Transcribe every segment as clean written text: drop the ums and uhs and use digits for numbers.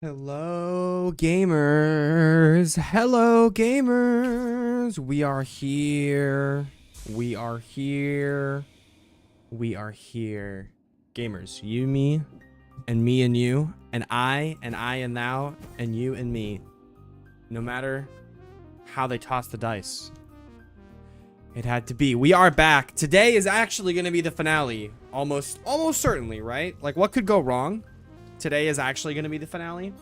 Hello, gamers. Hello, gamers. We are here. We are here. We are here. Gamers, you, me, and you, and I and thou, and you and me. No matter how they toss the dice, it had to be. We are back. Today is actually going to be the finale. Almost certainly, right? Like, what could go wrong? Today is actually going to be the finale.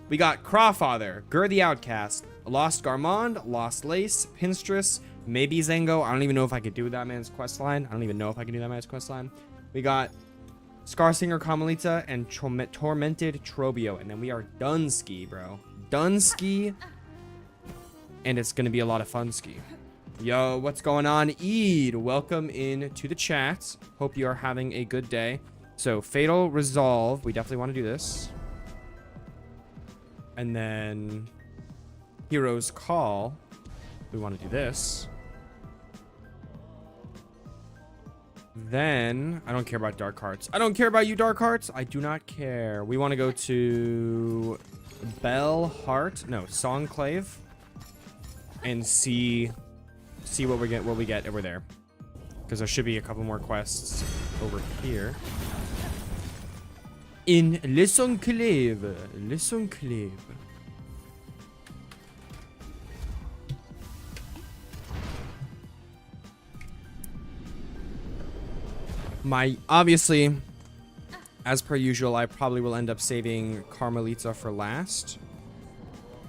We got Crawfather, Gur the Outcast, Lost Garmond, Lost Lace, Pinstress, maybe Zango. I don't even know if I could do that man's questline. I don't even know if I can do that man's questline. We got Scarsinger Carmelita and Tormented Trobio. And then we are Dunsky, bro. Dunsky. And it's going to be a lot of fun ski. Yo, what's going on? Eid, welcome in to the chat. Hope you are having a good day. So, Fatal Resolve. We definitely want to do this. And then Hero's Call. We want to do this. Then, I don't care about Dark Hearts. I don't care about you, Dark Hearts. I do not care. We want to go to Bell Heart. No, Songclave. And see what we get over there. Because there should be a couple more quests over here. In Les Enclaves. Les Enclaves. Obviously, as per usual, I probably will end up saving Carmelita for last.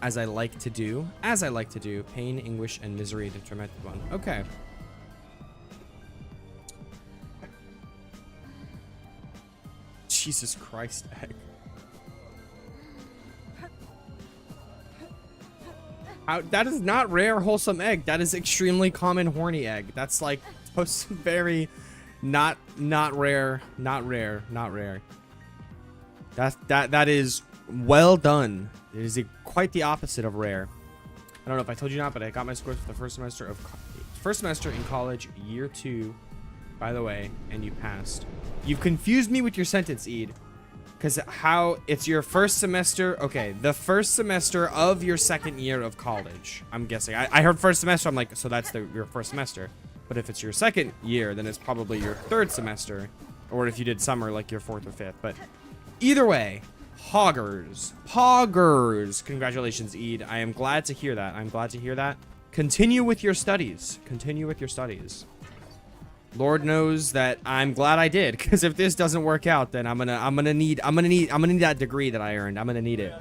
As I like to do. Pain, anguish, and misery, the tormented one. Okay. Jesus Christ, egg. That is not rare, wholesome egg. That is extremely common, horny egg. That's like very not rare. That is well done. It is quite the opposite of rare. I don't know if I told you not, but I got my scores for the first semester in college, year 2, by the way, and you passed. You've confused me with your sentence, Eid. Because it's your first semester. Okay, the first semester of your second year of college. I'm guessing. I heard first semester. I'm like, so that's your first semester. But if it's your second year, then it's probably your third semester. Or if you did summer, like your 4th or 5th. But either way, Poggers. Congratulations, Eid. I am glad to hear that. Continue with your studies. Lord knows that I'm glad I did, because if this doesn't work out, then I'm gonna need that degree that I earned. I'm gonna need it.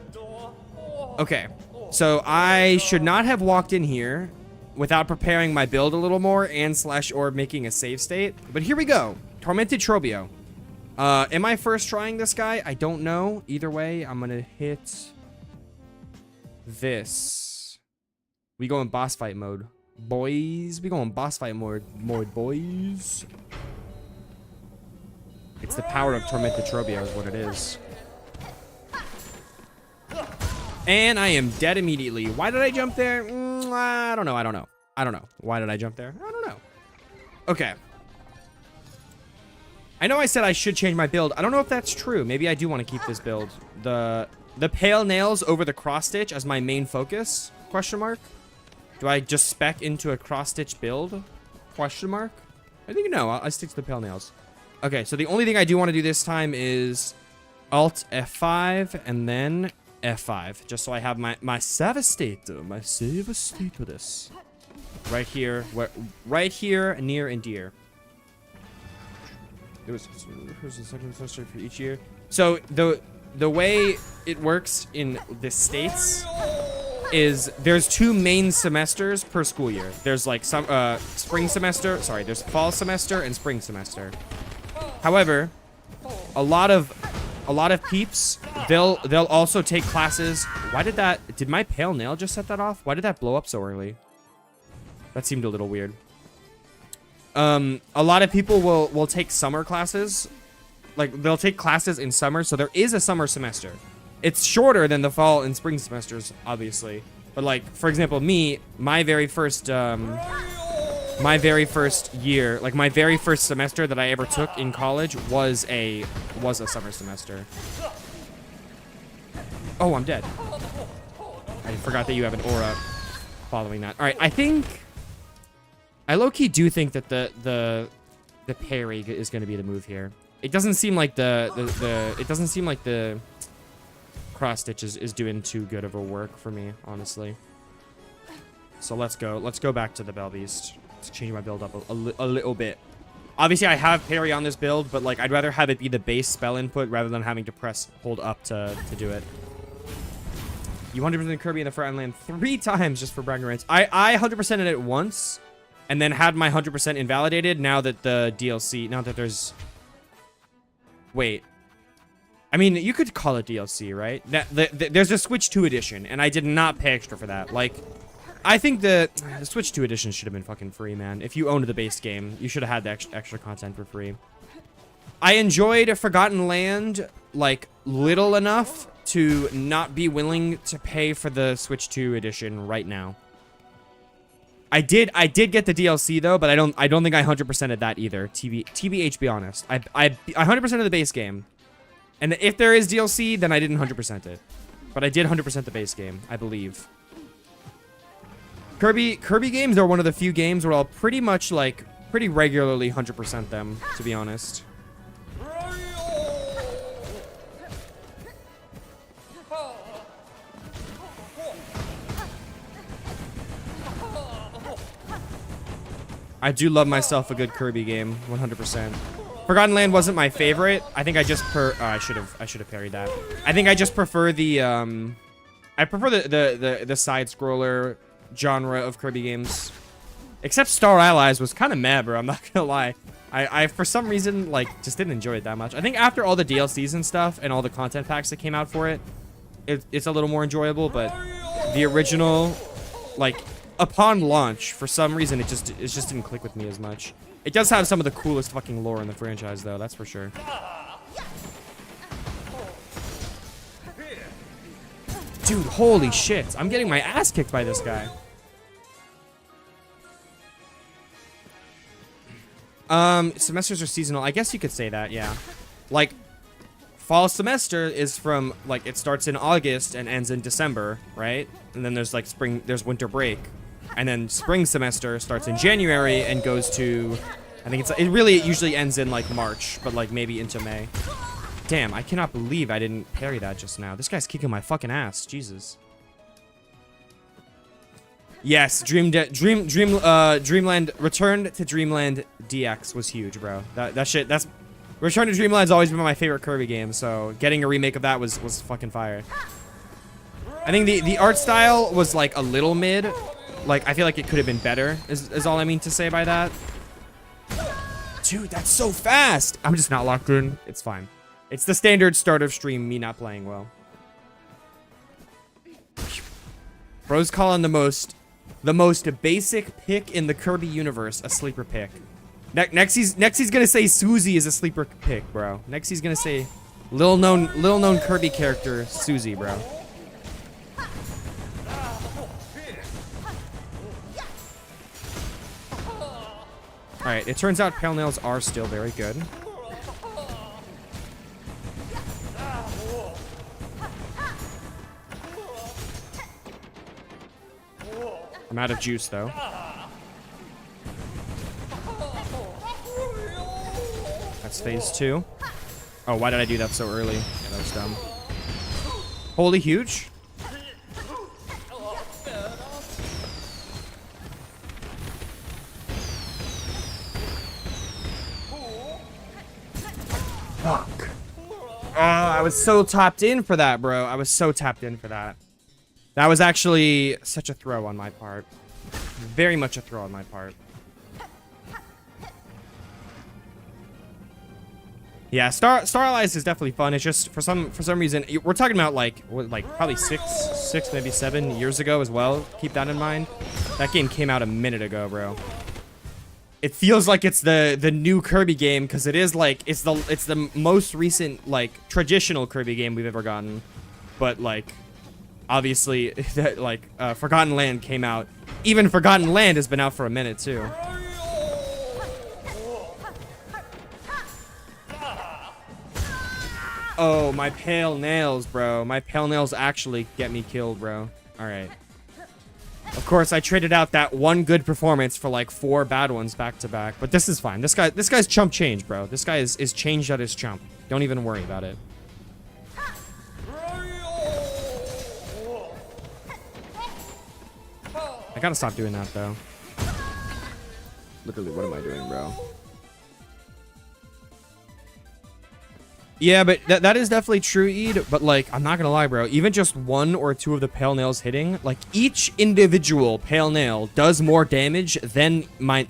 Okay, so I should not have walked in here without preparing my build a little more and /or making a save state. But here we go. Tormented Trobio. Am I first trying this guy? I don't know. Either way, I'm gonna hit this. We go in boss fight mode. Boys, we go in boss fight mode, boys. It's the power of Tormented Trobio is what it is. And I am dead immediately. Why did I jump there? I don't know. Why did I jump there? I don't know. Okay. I know I said I should change my build. I don't know if that's true. Maybe I do want to keep this build. The pale nails over the cross stitch as my main focus? Question mark. Do I just spec into a cross-stitch build? Question mark? I think no. I'll stick to the pale nails. Okay, so the only thing I do want to do this time is Alt F5 and then F5. Just so I have my save state to this. Right here. Right here, near and dear. There's a second semester for each year. So the way it works in the States is there's 2 main semesters per school year. There's like some spring semester. Sorry, there's fall semester and spring semester. However, a lot of peeps, they'll also take classes. Why did my pale nail just set that off? Why did that blow up so early? That seemed a little weird. A lot of people will take summer classes. Like they'll take classes in summer, so there is a summer semester. It's shorter than the fall and spring semesters, obviously. But like, for example, my very first year, like my very first semester that I ever took in college was a summer semester. Oh, I'm dead. I forgot that you have an aura following that. All right, I think I low-key do think that the parry is going to be the move here. It doesn't seem like the cross stitch is doing too good of a work for me, honestly. So let's go. Let's go back to the Bell Beast. Let's change my build up a little bit. Obviously, I have parry on this build, but like I'd rather have it be the base spell input rather than having to press hold up to do it. You 100% Kirby in the Forgotten Land 3 times just for bragging rights. I 100%ed it once, and then had my 100% invalidated. Now that the DLC, now that there's, wait, I mean you could call it DLC, right? There's a Switch 2 edition, and I did not pay extra for that. Like, I think the Switch 2 edition should have been fucking free, man. If you owned the base game, you should have had the extra content for free. I enjoyed Forgotten Land, like, little enough to not be willing to pay for the Switch 2 edition right now. I did get the DLC though, but I don't think I 100%ed that either. TBH, be honest. I 100% of the base game. And if there is DLC, then I didn't 100% it. But I did 100% the base game, I believe. Kirby games are one of the few games where I'll pretty much, like, pretty regularly 100% them, to be honest. I do love myself a good Kirby game, 100%. Forgotten Land wasn't my favorite. I think I just I should have parried that. I think I just prefer the I prefer the side scroller genre of Kirby games. Except Star Allies was kind of meh, bro. I'm not gonna lie. I for some reason like just didn't enjoy it that much. I think after all the DLCs and stuff and all the content packs that came out for it, it's a little more enjoyable. But the original, like, upon launch, for some reason it just didn't click with me as much. It does have some of the coolest fucking lore in the franchise, though. That's for sure. Dude, holy shit! I'm getting my ass kicked by this guy. Semesters are seasonal. I guess you could say that, yeah. Like, fall semester is from, like, it starts in August and ends in December, right? And then there's, like, there's winter break. And then spring semester starts in January and goes to, I think it usually ends in, like, March, but, like, maybe into May. Damn, I cannot believe I didn't parry that just now. This guy's kicking my fucking ass. Jesus. Yes, Dreamland, Return to Dreamland DX was huge, bro. That shit, Return to Dreamland's always been my favorite Kirby game, so getting a remake of that was fucking fire. I think the art style was, like, a little mid. Like, I feel like it could have been better, is all I mean to say by that. Dude, that's so fast! I'm just not locked in. It's fine. It's the standard start of stream, me not playing well. Bro's calling the most basic pick in the Kirby universe a sleeper pick. Next he's gonna say Susie is a sleeper pick, bro. Next he's gonna say little known Kirby character Susie, bro. Alright, it turns out Pale Nails are still very good. I'm out of juice, though. That's phase 2. Oh, why did I do that so early? Yeah, that was dumb. Holy huge. Fuck. Oh, I was so tapped in for that, bro. I was so tapped in for that. That was actually such a throw on my part. Very much a throw on my part. Yeah, Star Allies is definitely fun. It's just for some reason we're talking about like probably six maybe 7 years ago as well. Keep that in mind. That game came out a minute ago, bro. It feels like it's the new Kirby game because it is like it's the most recent like traditional Kirby game we've ever gotten, but like obviously that like Forgotten Land came out. Even Forgotten Land has been out for a minute too. Oh, my pale nails, bro. My pale nails actually get me killed, bro. All right. Of course, I traded out that one good performance for like 4 bad ones back to back. But this is fine. This guy's chump change, bro. This guy is changed at his chump. Don't even worry about it. I gotta stop doing that, though. Literally, what am I doing, bro? Yeah, but that is definitely true, Eid. But, like, I'm not gonna lie, bro. Even just 1 or 2 of the pale nails hitting, like, each individual pale nail does more damage than my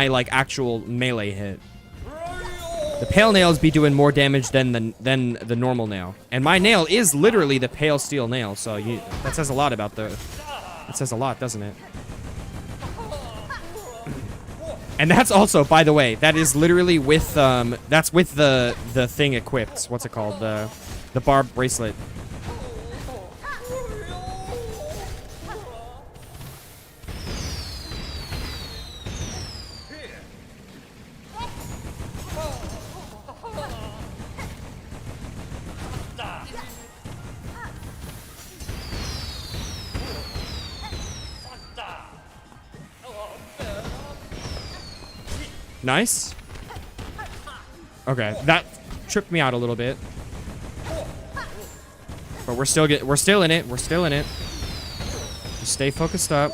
like, actual melee hit. The pale nails be doing more damage than the normal nail. And my nail is literally the pale steel nail, so that says a lot about the... It says a lot, doesn't it? And that's also, by the way, that is literally with that's with the thing equipped. What's it called? The barb bracelet. Nice. Okay, that tripped me out a little bit. But we're still in it. We're still in it. Just stay focused up.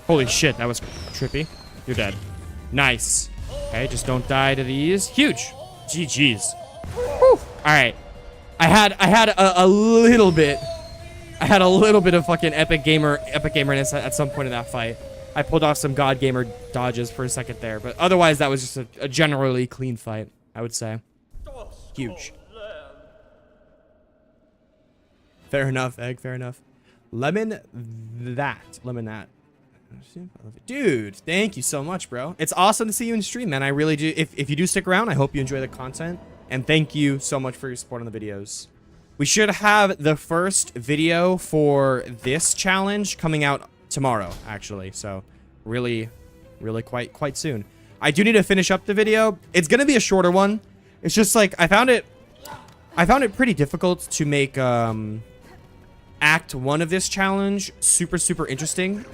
Holy shit, that was trippy. You're dead. Nice. Okay, just don't die to these. Huge. GG's. Whew. All right. I had a little bit. I had a little bit of fucking epic gamerness at some point in that fight. I pulled off some god gamer dodges for a second there, but otherwise that was just a generally clean fight, I would say. Huge. Fair enough, Egg. Fair enough. Lemon that. Dude, thank you so much, bro. It's awesome to see you in stream, man. I really do. If you do stick around, I hope you enjoy the content. And thank you so much for your support on the videos. We should have the first video for this challenge coming out tomorrow, actually. So really quite soon. I do need to finish up the video. It's gonna be a shorter one. It's just like I found it pretty difficult to make act 1 of this challenge super interesting.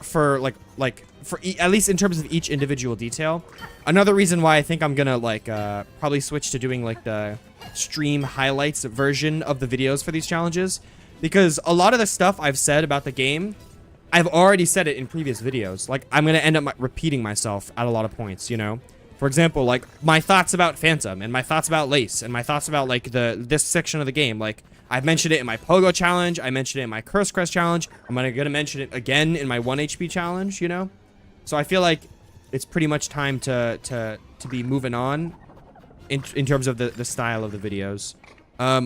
For at least in terms of each individual detail. Another reason why I think I'm gonna like probably switch to doing like the stream highlights version of the videos for these challenges, because a lot of the stuff I've said about the game, I've already said it in previous videos. Like I'm gonna end up repeating myself at a lot of points, you know. For example, like my thoughts about Phantom and my thoughts about Lace and my thoughts about like this section of the game. Like I've mentioned it in my Pogo challenge. I mentioned it in my Curse Crest challenge. I'm gonna mention it again in my 1 HP challenge, you know? So I feel like it's pretty much time to be moving on in terms of the style of the videos.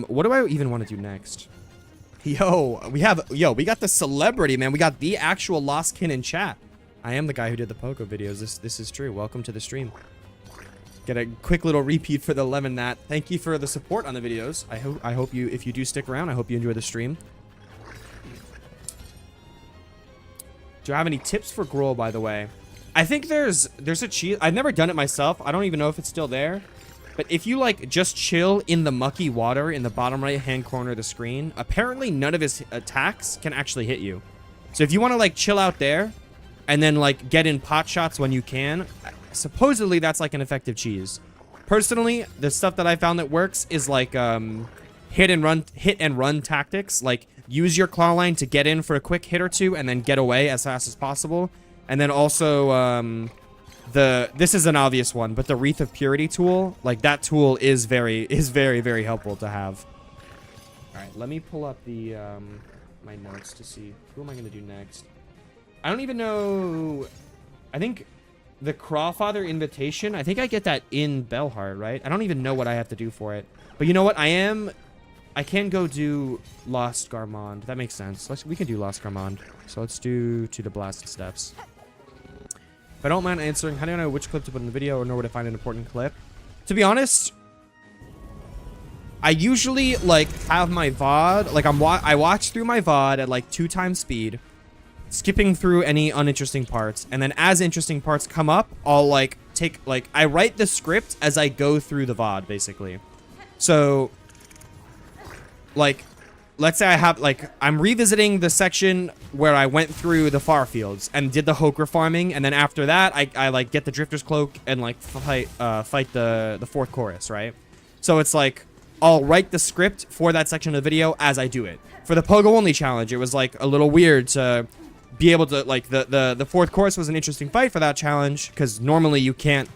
What do I even want to do next? We got the celebrity, man. We got the actual Lost Kin in chat. I am the guy who did the Pogo videos. This is true. Welcome to the stream. Get a quick little repeat for the Lemon Nat. Thank you for the support on the videos. I hope you, if you do stick around, I hope you enjoy the stream. Do I have any tips for Gruul, by the way? I think there's a cheat. I've never done it myself. I don't even know if it's still there. But if you like just chill in the mucky water in the bottom right hand corner of the screen, apparently none of his attacks can actually hit you. So if you want to like chill out there and then like get in pot shots when you can, supposedly that's like an effective cheese. Personally, the stuff that I found that works is like hit and run tactics. Like use your claw line to get in for a quick hit or two and then get away as fast as possible. And then also this is an obvious one, but the Wreath of Purity tool, like that tool is very helpful to have. All right, let me pull up the my notes to see who am I gonna do next. I don't even know. I think the Crawfather invitation, I think I get that in Belhart, right? I don't even know what I have to do for it. But you know what? I can go do Lost Garmond. That makes sense. We can do Lost Garmond. So let's do to the Blast Steps. If I don't mind answering, how do I know which clip to put in the video or know where to find an important clip? To be honest, I usually like have my VOD, like I watch through my VOD at like 2x speed, skipping through any uninteresting parts, and then as interesting parts come up, I'll like I write the script as I go through the VOD basically. So like, let's say I have, like, I'm revisiting the section where I went through the far fields and did the Hoker farming, and then after that, I like, get the Drifter's Cloak and, like, fight the fourth chorus, right? So it's like, I'll write the script for that section of the video as I do it. For the Pogo Only challenge, it was, like, a little weird to be able to, like, the fourth chorus was an interesting fight for that challenge, because normally you can't,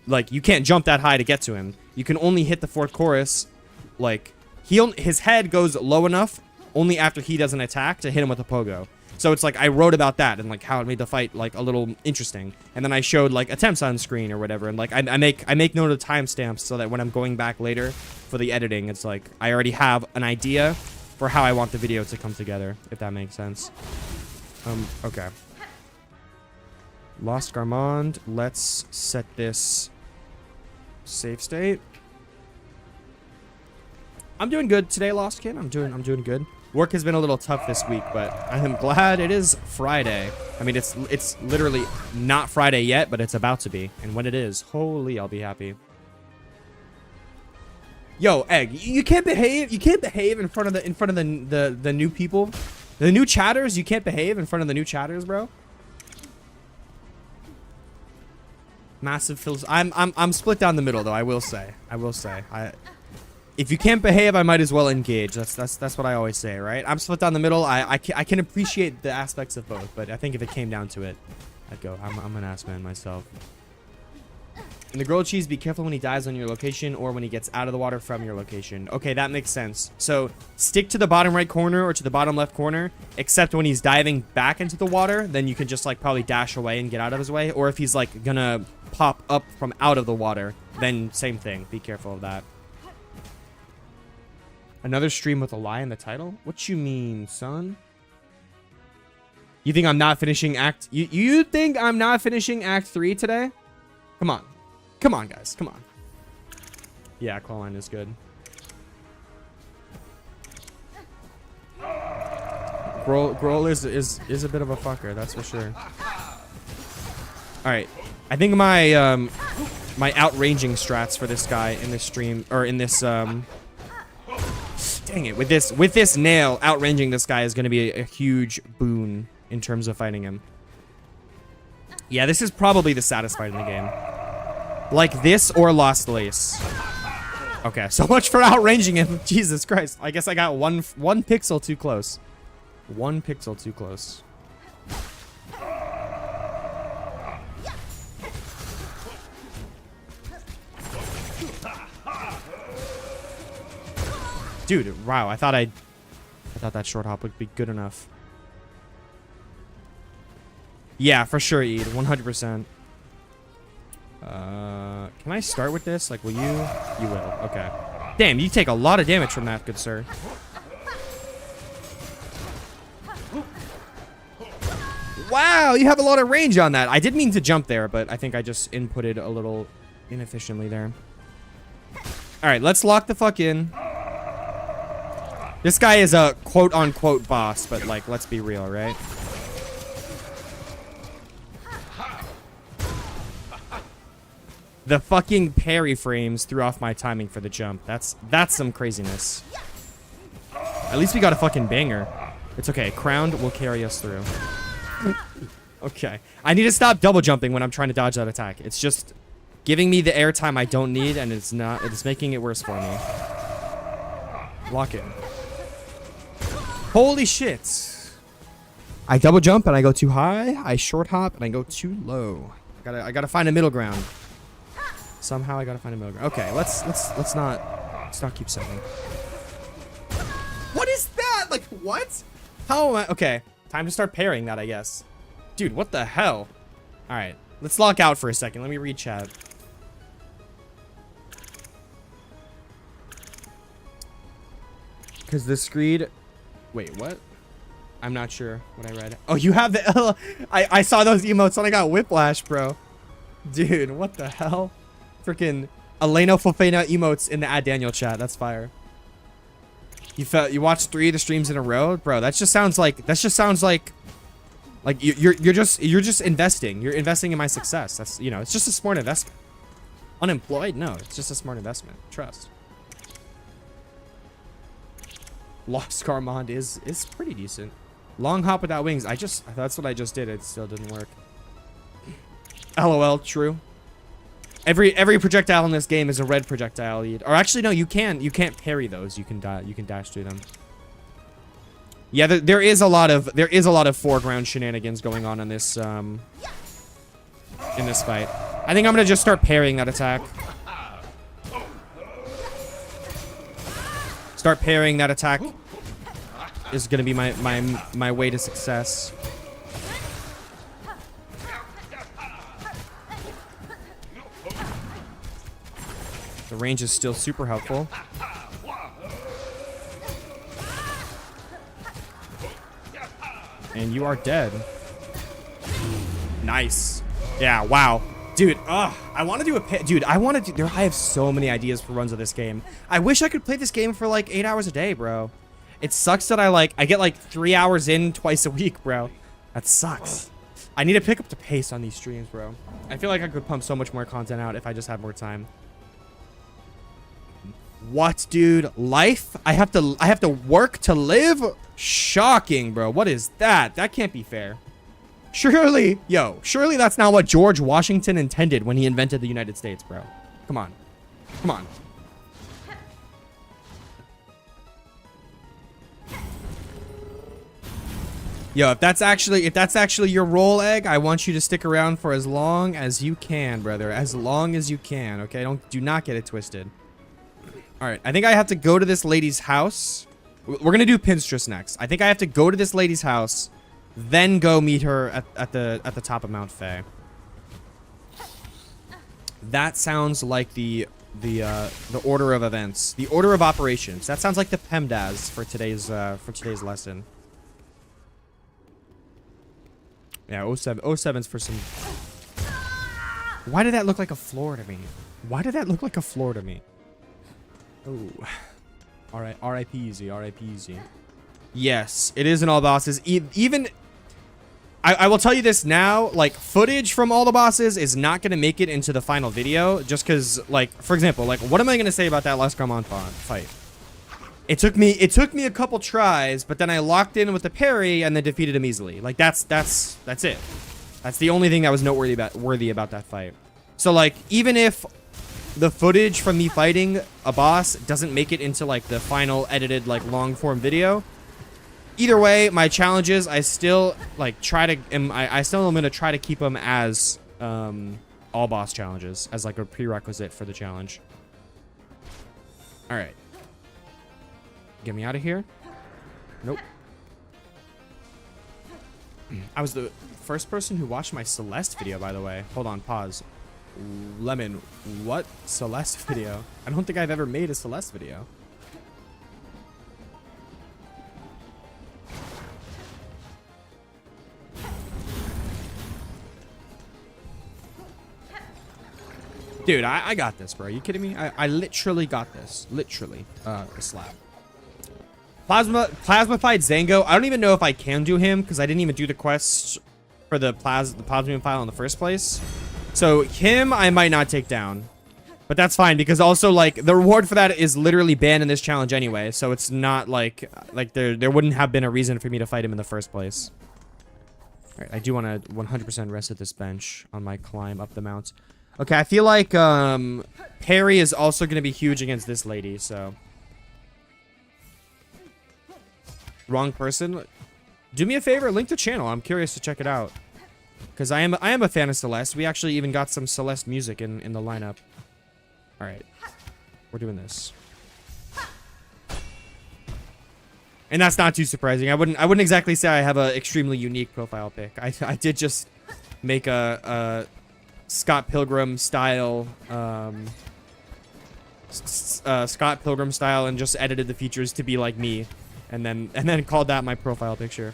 like, you can't jump that high to get to him. You can only hit the fourth chorus, like... his head goes low enough only after he does an attack to hit him with a pogo. So it's like I wrote about that and like how it made the fight like a little interesting. And then I showed like attempts on screen or whatever. And like I make note of timestamps so that when I'm going back later for the editing, it's like I already have an idea for how I want the video to come together, if that makes sense. Okay. Lost Garmond. Let's set this save state. I'm doing good today, Lost Kid. I'm doing good. Work has been a little tough this week, but I am glad it is Friday. I mean, it's literally not Friday yet, but it's about to be. And when it is, holy, I'll be happy. Yo, Egg, you can't behave. You can't behave in front of the new people, the new chatters. You can't behave in front of the new chatters, bro. Massive fills. I'm split down the middle though. I will say. If you can't behave, I might as well engage. That's what I always say, right? I'm split down the middle. I can appreciate the aspects of both, but I think if it came down to it, I'd go. I'm an ass man myself. In the grilled cheese, be careful when he dives on your location or when he gets out of the water from your location. Okay, that makes sense. So stick to the bottom right corner or to the bottom left corner, except when he's diving back into the water, then you can just like probably dash away and get out of his way. Or if he's like gonna pop up from out of the water, then same thing. Be careful of that. Another stream with a lie in the title? What you mean, son? You think I'm not finishing act... You think I'm not finishing act 3 today? Come on. Come on, guys. Come on. Yeah, Clawline is good. Grohl is a bit of a fucker, that's for sure. Alright. I think my my outranging strats for this guy in this stream... Or in this... Dang it, with this nail, outranging this guy is going to be a huge boon in terms of fighting him. Yeah, this is probably the saddest fight in the game. Like this or Lost Lace. Okay, so much for outranging him. Jesus Christ. I guess I got one pixel too close. 1 pixel too close. Dude, wow, I thought that short hop would be good enough. Yeah, for sure, Eid. 100%. Can I start with this? Like, will you? You will. Okay. Damn, you take a lot of damage from that, good sir. Wow, you have a lot of range on that. I did mean to jump there, but I think I just inputted a little inefficiently there. All right, let's lock the fuck in. This guy is a quote-unquote boss, but, like, let's be real, right? The fucking parry frames threw off my timing for the jump. That's some craziness. At least we got a fucking banger. It's okay. Crowned will carry us through. Okay. I need to stop double jumping when I'm trying to dodge that attack. It's just giving me the airtime I don't need, and it's making it worse for me. Lock in. Holy shit. I double jump and I go too high. I short hop and I go too low. I gotta find a middle ground. Somehow I gotta find a middle ground. Okay, let's not keep setting. What is that? Like, what? How am I? Okay, time to start parrying that, I guess. Dude, what the hell? All right, let's lock out for a second. Let me read chat. Because the screed... Wait, what? I'm not sure what I read. Oh, you have the... I saw those emotes and I got whiplash, bro. Dude, what the hell? Freaking Elena Fofana emotes in the Add Daniel chat. That's fire. You watched 3 of the streams in a row? Bro, that just sounds like... Like you're just investing. You're investing in my success. That's, you know, it's just a smart investment. Unemployed? No, it's just a smart investment. Trust. Lost Carmond is pretty decent. Long hop without wings. That's what I just did. It still didn't work. LOL, true. Every projectile in this game is a red projectile. Or actually no, you can't parry those. You can dash through them. Yeah, there is a lot of foreground shenanigans going on in this fight. I think I'm gonna just start parrying that attack. Start parrying that attack is gonna be my way to success. The range is still super helpful. And you are dead. Nice. Yeah, wow. Dude, I want to do I have so many ideas for runs of this game. I wish I could play this game for like 8 hours a day, bro. It sucks that I get like 3 hours in twice a week, bro. That sucks. I need to pick up the pace on these streams, bro. I feel like I could pump so much more content out if I just had more time. What, dude? Life? I have to work to live? Shocking, bro. What is that? That can't be fair. Surely that's not what George Washington intended when he invented the United States, bro. Come on. Come on. Yo, if that's actually your role, Egg, I want you to stick around for as long as you can, brother. As long as you can, okay? Do not get it twisted. All right, I think I have to go to this lady's house. We're gonna do Pinstress next. I think I have to go to this lady's house, then go meet her at the top of Mount Fae. That sounds like the order of events, the order of operations. That sounds like the PEMDAS for today's lesson. Yeah, 07's for some. Why did that look like a floor to me? Why did that look like a floor to me? Oh, all right. R.I.P. Easy. R.I.P. Easy. Yes, it is in all bosses. Even I will tell you this now. Like, footage from all the bosses is not gonna make it into the final video, just because, like, for example, like, what am I gonna say about that last Garmon fight? It took me a couple tries, but then I locked in with the parry and then defeated him easily. Like, that's it. That's the only thing that was noteworthy about that fight. So, like, even if the footage from me fighting a boss doesn't make it into like the final edited like long form video, either way, my challenges I still like I still am gonna try to keep them as all boss challenges as like a prerequisite for the challenge. All right, get me out of here. Nope. I was the first person who watched my Celeste video, by the way. Hold on, pause. Lemon, what Celeste video? I don't think I've ever made a Celeste video. Dude, I got this, bro. Are you kidding me? I literally got this. Literally. The slap. Plasmified Zango. I don't even know if I can do him because I didn't even do the quest for the Plasmium file in the first place. So him, I might not take down. But that's fine because also like the reward for that is literally banned in this challenge anyway. So it's not like there wouldn't have been a reason for me to fight him in the first place. All right, I do want to 100% rest at this bench on my climb up the mount. Okay, I feel like parry is also going to be huge against this lady, so. Wrong person. Do me a favor, link the channel. I'm curious to check it out. Because I am a fan of Celeste. We actually even got some Celeste music in the lineup. Alright. We're doing this. And that's not too surprising. I wouldn't exactly say I have an extremely unique profile pic. I did just make a Scott Pilgrim style and just edited the features to be like me. And then called that my profile picture.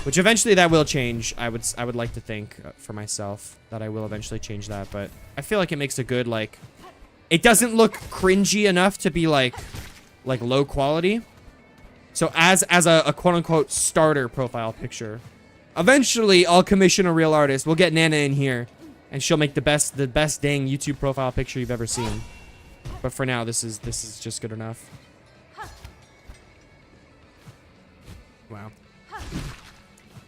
Which eventually that will change. I would like to think for myself that I will eventually change that, but I feel like it makes a good, like, it doesn't look cringy enough to be like low quality. So as a quote unquote starter profile picture, eventually I'll commission a real artist. We'll get Nana in here and she'll make the best dang YouTube profile picture you've ever seen. But for now, this is just good enough. Wow.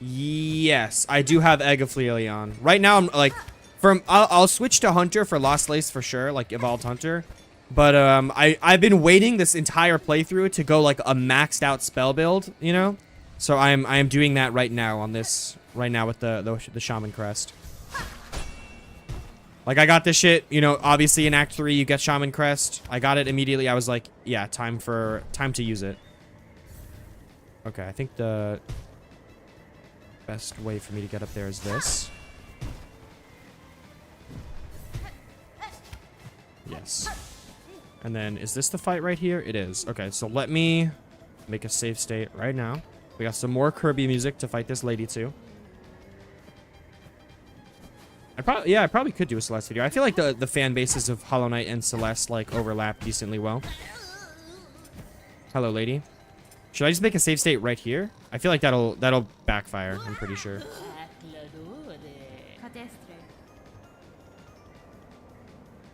Yes, I do have Egg of Fleelion. Right now, I'm like, I'll switch to Hunter for Lost Lace for sure, like Evolved Hunter. But I've been waiting this entire playthrough to go like a maxed out spell build, you know. So I am doing that right now on this with the Shaman Crest. Like I got this shit, you know. Obviously in Act 3 you get Shaman Crest. I got it immediately. I was like, yeah, time to use it. Okay, I think the best way for me to get up there is this. Yes. And then, is this the fight right here? It is. Okay, so let me make a save state right now. We got some more Kirby music to fight this lady too. I probably could do a Celeste video. I feel like the fan bases of Hollow Knight and Celeste like overlap decently well. Hello, lady. Should I just make a save state right here? I feel like that'll backfire, I'm pretty sure.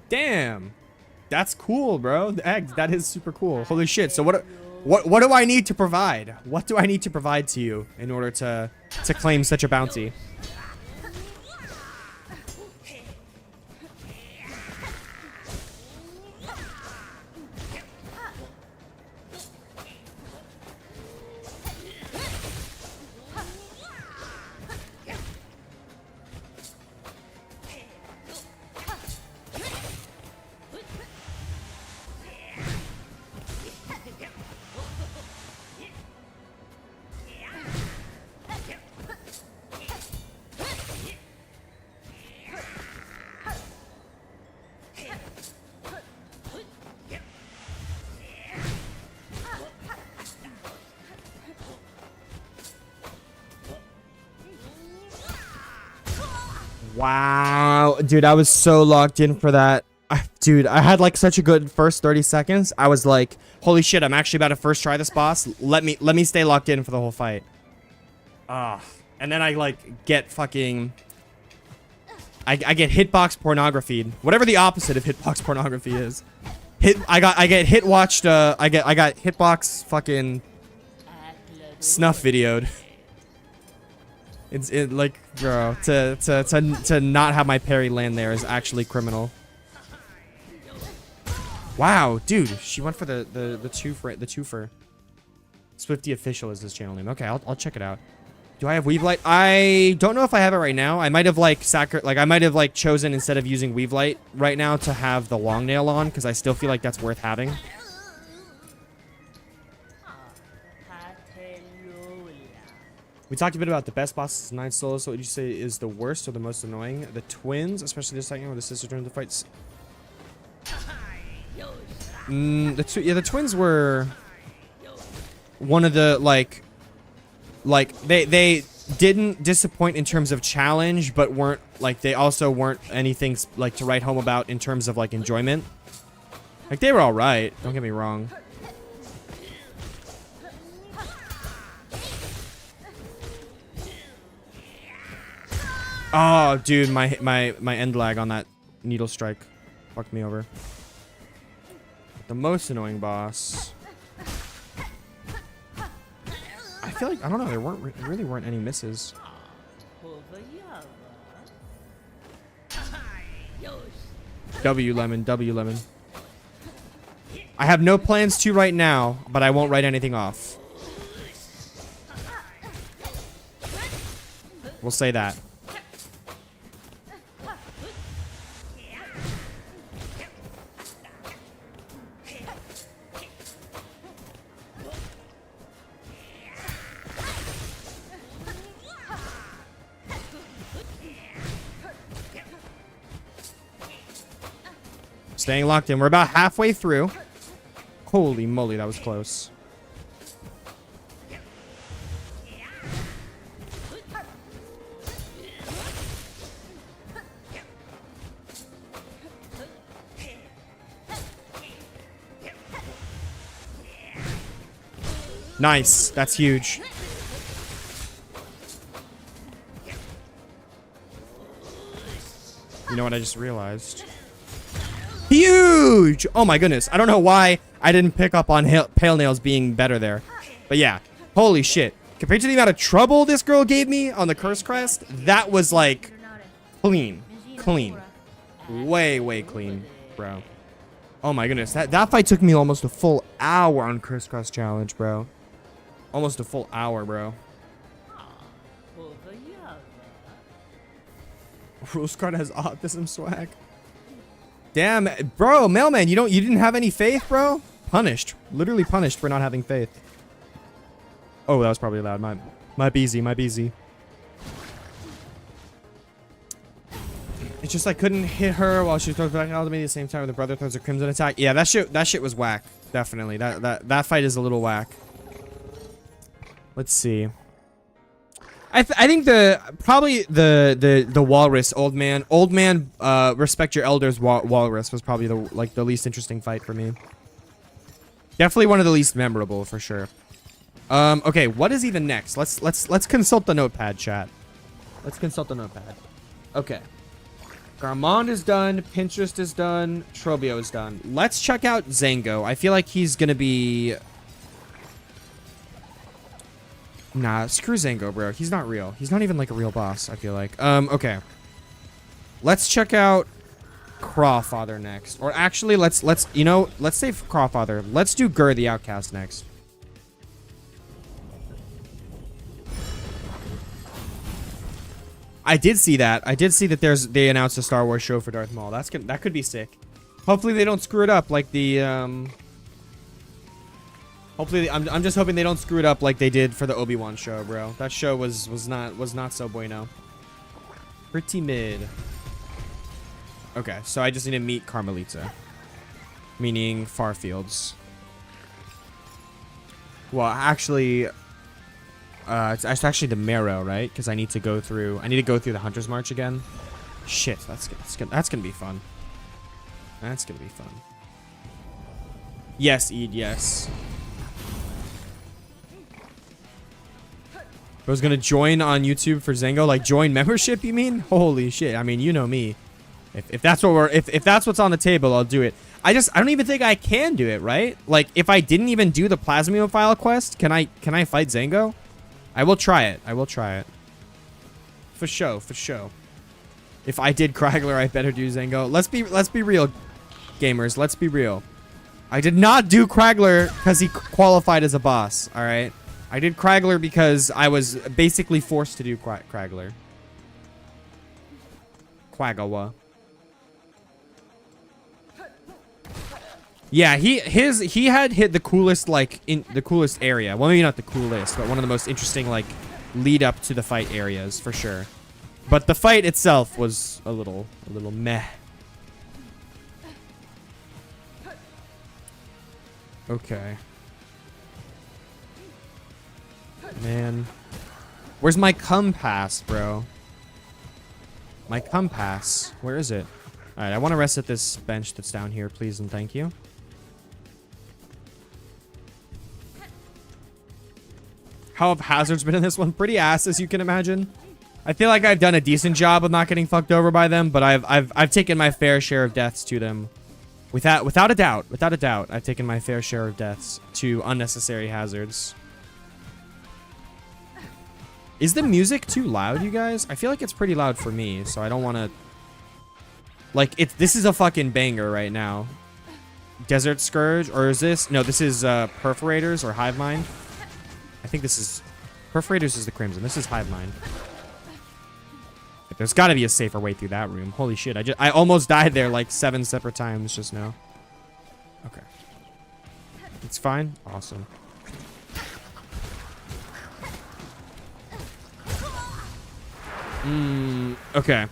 Damn. That's cool, bro. The egg, that is super cool. Holy shit. So what do I need to provide? What do I need to provide to you in order to claim such a bounty? Wow, dude, I was so locked in for that. Dude, I had like such a good first 30 seconds. I was like, holy shit, I'm actually about to first try this boss. Let me stay locked in for the whole fight. And then I like get fucking I get hitbox pornography. Whatever the opposite of hitbox pornography is. I get hitbox fucking snuff videoed. It's like, bro, to not have my parry land there is actually criminal. Wow, dude, she went for the twofer. Swifty Official is this channel name. Okay, I'll check it out. Do I have Weave Light? I don't know if I have it right now. I might have like chosen instead of using Weave Light right now to have the long nail on because I still feel like that's worth having. We talked a bit about the best bosses in 9 solo, so what would you say is the worst or the most annoying? The twins, especially the second where the sister turns to fights. The twins were one of the like they didn't disappoint in terms of challenge, but weren't like they also weren't anything like to write home about in terms of like enjoyment. Like they were all right, don't get me wrong. Oh, dude, my end lag on that needle strike fucked me over. The most annoying boss. I feel like I don't know. There really weren't any misses. W lemon. I have no plans to right now, but I won't write anything off. We'll say that. Staying locked in. We're about halfway through. Holy moly, that was close. Nice. That's huge. You know what I just realized? Huge! Oh my goodness. I don't know why I didn't pick up on Pale Nails being better there. But yeah. Holy shit. Compared to the amount of trouble this girl gave me on the Curse Crest, that was like clean. Clean. Way, way clean, bro. Oh my goodness. That fight took me almost a full hour on Curse Crest Challenge, bro. Almost a full hour, bro. Rose card has autism swag. Damn, bro, Mailman, you didn't have any faith, bro? Punished. Literally punished for not having faith. Oh, that was probably loud. My BZ, my BZ. It's just I couldn't hit her while she throws back out to me at the same time when the brother throws a crimson attack. Yeah, that shit was whack. Definitely. That fight is a little whack. Let's see. I think probably the walrus old man respect your elders walrus was probably the least interesting fight for me. Definitely one of the least memorable for sure. Okay, what is even next? Let's consult the notepad, chat. Let's consult the notepad. Okay. Garmond is done, Pinterest is done, Trobio is done. Let's check out Zango. I feel like he's gonna be... Nah, screw Zango, bro. He's not real. He's not even like a real boss, I feel like. Okay. Let's check out Crawfather next. Or actually, let's say Crawfather. Let's do Gur the Outcast next. I did see that. I did see that they announced a Star Wars show for Darth Maul. That could be sick. Hopefully they don't screw it up like the Hopefully I'm just hoping they don't screw it up like they did for the Obi-Wan show, bro. That show was not so bueno. Pretty mid. Okay, so I just need to meet Carmelita. Meaning Farfields. Well, actually it's actually the Marrow, right? Because I need to go through the Hunter's March again. Shit, that's gonna be fun. That's gonna be fun. Yes, Eid, yes. I was gonna join on YouTube for Zango, like join membership, you mean? Holy shit. I mean, you know me. If that's what's on the table, I'll do it. I don't even think I can do it, right? Like if I didn't even do the Plasmophile quest, can I fight Zango? I will try it. I will try it. For show, for show. If I did Kragler, I better do Zango. Let's be real, gamers. Let's be real. I did not do Kragler because he qualified as a boss, all right? I did Kragler because I was basically forced to do Kragler. Quagawa. Yeah, he had hit the coolest, like, in the coolest area. Well, maybe not the coolest, but one of the most interesting, like, lead up to the fight areas for sure. But the fight itself was a little meh. Okay. Man. Where's my compass, bro? My compass. Where is it? Alright, I want to rest at this bench that's down here, please and thank you. How have hazards been in this one? Pretty ass, as you can imagine. I feel like I've done a decent job of not getting fucked over by them, but I've taken my fair share of deaths to them. Without a doubt, I've taken my fair share of deaths to unnecessary hazards. Is the music too loud, you guys? I feel like it's pretty loud for me, so I don't want to... Like, this is a fucking banger right now. Desert Scourge, or is this... No, this is Perforators or Hive Mind. I think this is... Perforators is the Crimson. This is Hive Mind. There's got to be a safer way through that room. Holy shit, I almost died there like 7 separate times just now. Okay. It's fine? Awesome. Okay.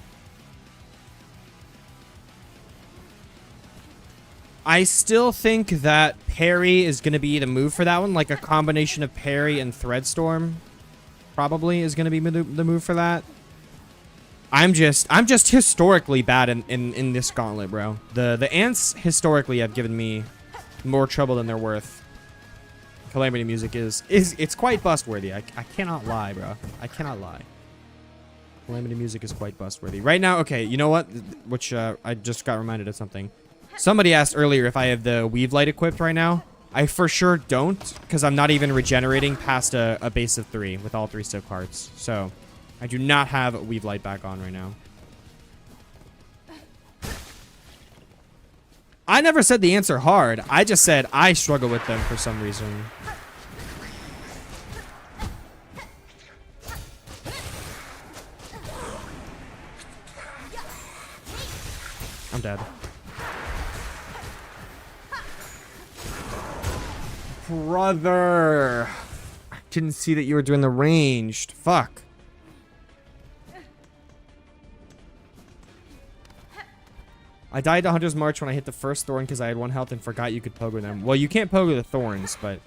I still think that parry is going to be the move for that one. Like a combination of parry and Threadstorm probably is going to be the move for that. I'm just historically bad in this gauntlet, bro. The ants historically have given me more trouble than they're worth. Calamity music is it's quite bust-worthy. I cannot lie, bro. I cannot lie. Calamity music is quite bust-worthy. Right now, okay, you know what? Which, I just got reminded of something. Somebody asked earlier if I have the Weave Light equipped right now. I for sure don't, because I'm not even regenerating past a base of 3 with all 3 stick parts. So, I do not have Weave Light back on right now. I never said the answer hard. I just said I struggle with them for some reason. I'm dead. Brother. I didn't see that you were doing the ranged. Fuck. I died to Hunter's March when I hit the first thorn because I had 1 health and forgot you could pogo them. Well, you can't pogo the thorns, but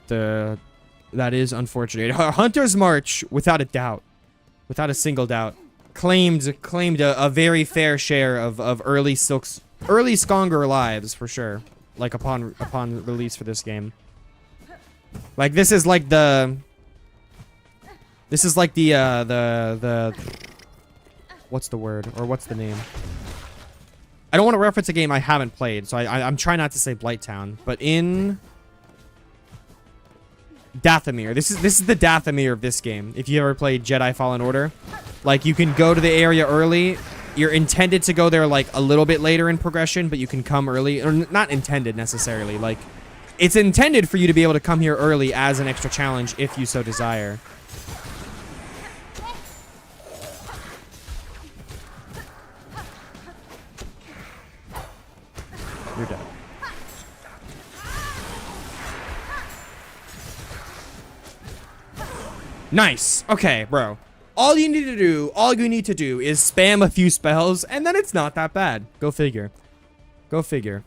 that is unfortunate. Hunter's March, without a doubt, without a single doubt, claimed a very fair share of early Skonger lives for sure. Like upon release for this game. Like this is like the what's the word or what's the name? I don't want to reference a game I haven't played, so I'm trying not to say Blighttown, but in Dathomir. This is the Dathomir of this game. If you ever played Jedi Fallen Order, like you can go to the area early. You're intended to go there like a little bit later in progression, but you can come early, or not intended necessarily. Like it's intended for you to be able to come here early as an extra challenge if you so desire. You're dead. Nice. Okay, bro. All you need to do is spam a few spells, and then it's not that bad. Go figure. Go figure.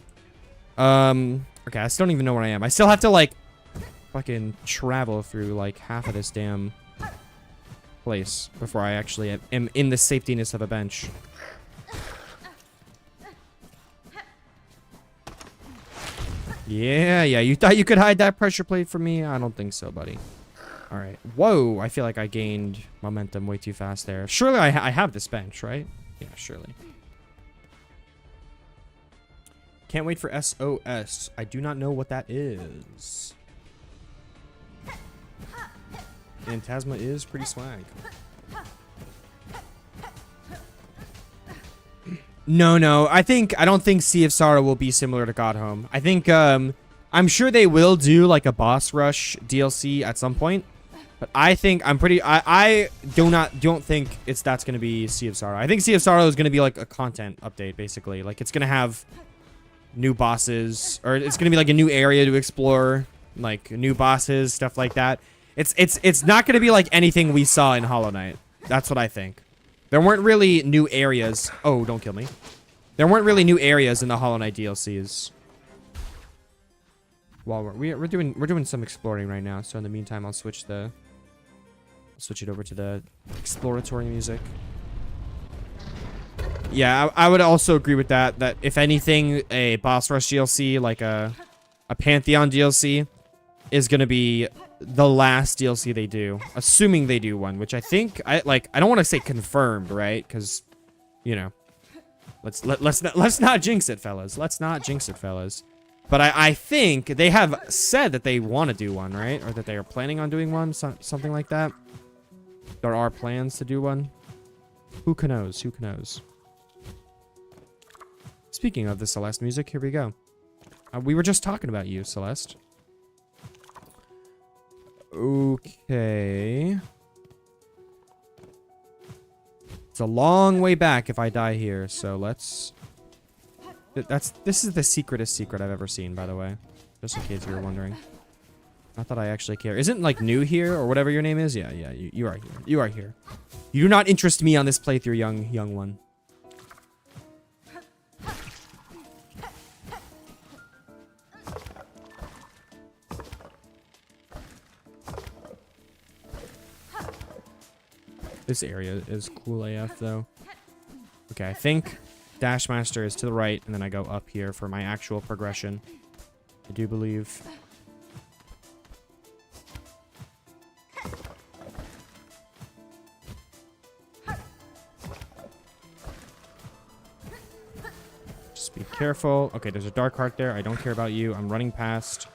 Okay, I still don't even know where I am. I still have to, like, fucking travel through, like, half of this damn place before I actually am in the safetiness of a bench. Yeah, you thought you could hide that pressure plate from me? I don't think so, buddy. All right. Whoa, I feel like I gained momentum way too fast there. Surely I have this bench, right? Yeah, surely. Can't wait for SOS. I do not know what that is. Phantasma is pretty swag. No. I don't think Sea of Sorrow will be similar to God Home. I think, I'm sure they will do like a boss rush DLC at some point. But I think I don't think that's going to be Sea of Sorrow. I think Sea of Sorrow is going to be like a content update, basically. Like it's going to have new bosses, or it's going to be like a new area to explore, like new bosses, stuff like that. It's not going to be like anything we saw in Hollow Knight. That's what I think. There weren't really new areas. Oh, don't kill me. There weren't really new areas in the Hollow Knight DLCs. While we're doing some exploring right now, so in the meantime I'll switch it over to the exploratory music. Yeah, I would also agree with that if anything, a boss rush DLC, like a Pantheon DLC, is gonna be the last DLC they do, assuming they do one, which I think I don't want to say confirmed, right? Because, you know, let's not jinx it, fellas. Let's not jinx it, fellas. But I think they have said that they want to do one, right? Or that they are planning on doing one, something like that. There are plans to do one. Who knows? Who knows? Speaking of the Celeste music, here we go. We were just talking about you, Celeste. Okay. It's a long way back if I die here, so let's... This is the secretest secret I've ever seen, by the way. Just in case you were wondering. Not that I actually care. Isn't, like, new here, or whatever your name is? Yeah, you are here. You are here. You do not interest me on this playthrough, young one. This area is cool AF, though. Okay, I think Dashmaster is to the right, and then I go up here for my actual progression. I do believe. Just be careful. Okay, there's a dark heart there. I don't care about you. I'm running past.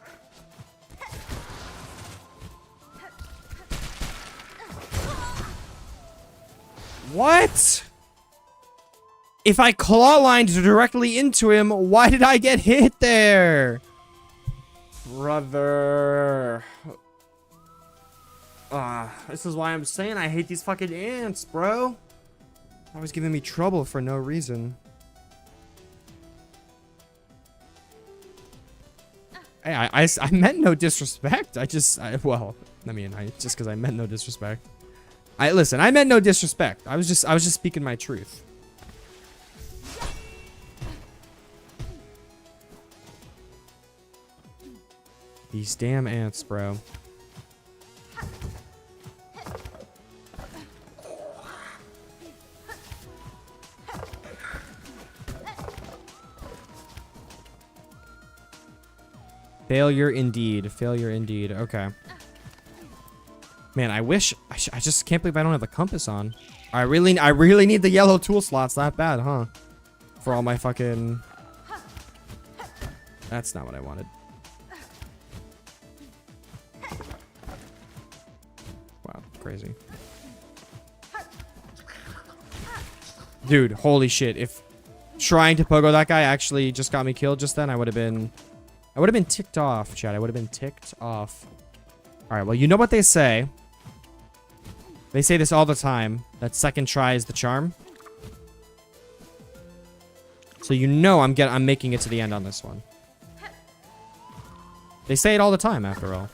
What? If I claw lined directly into him, why did I get hit there? Brother. This is why I'm saying I hate these fucking ants, bro. Always giving me trouble for no reason. Hey, I meant no disrespect. Just because I meant no disrespect. Listen, I meant no disrespect. I was just speaking my truth. These damn ants, bro. Failure indeed. Failure indeed. Okay. Man, I wish... I just can't believe I don't have the compass on. I really need the yellow tool slots that bad, huh? For all my fucking... That's not what I wanted. Wow, crazy. Dude, holy shit. If trying to pogo that guy actually just got me killed just then, I would have been ticked off, chat. I would have been ticked off. All right, well, you know what they say. They say this all the time, that second try is the charm. So you know I'm making it to the end on this one. They say it all the time, after all.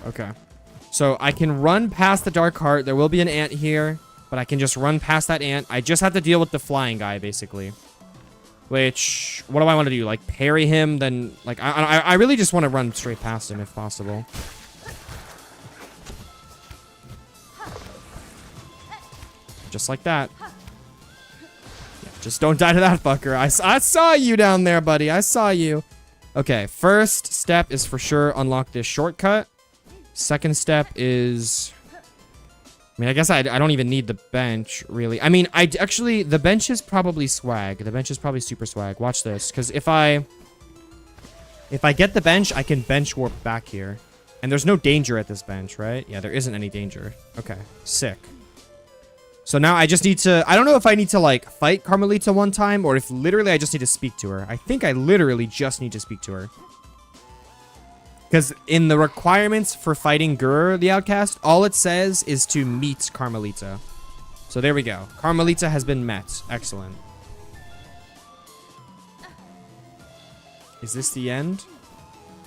Okay. So I can run past the dark heart. There will be an ant here, but I can just run past that ant. I just have to deal with the flying guy, basically. Which, what do I want to do? Like, parry him, then... Like, I really just want to run straight past him, if possible. Just like that. Yeah, just don't die to that fucker. I saw you down there, buddy. I saw you. Okay, first step is for sure unlock this shortcut. Second step is... I mean, I guess I don't even need the bench, really. I mean, actually, the bench is probably swag. The bench is probably super swag. Watch this, because if I get the bench, I can bench warp back here. And there's no danger at this bench, right? Yeah, there isn't any danger. Okay, sick. So now I just need to... I don't know if I need to, like, fight Carmelita one time, or if literally I just need to speak to her. I think I literally just need to speak to her. Because in the requirements for fighting Gur, the Outcast, all it says is to meet Carmelita. So there we go. Carmelita has been met. Excellent. Is this the end?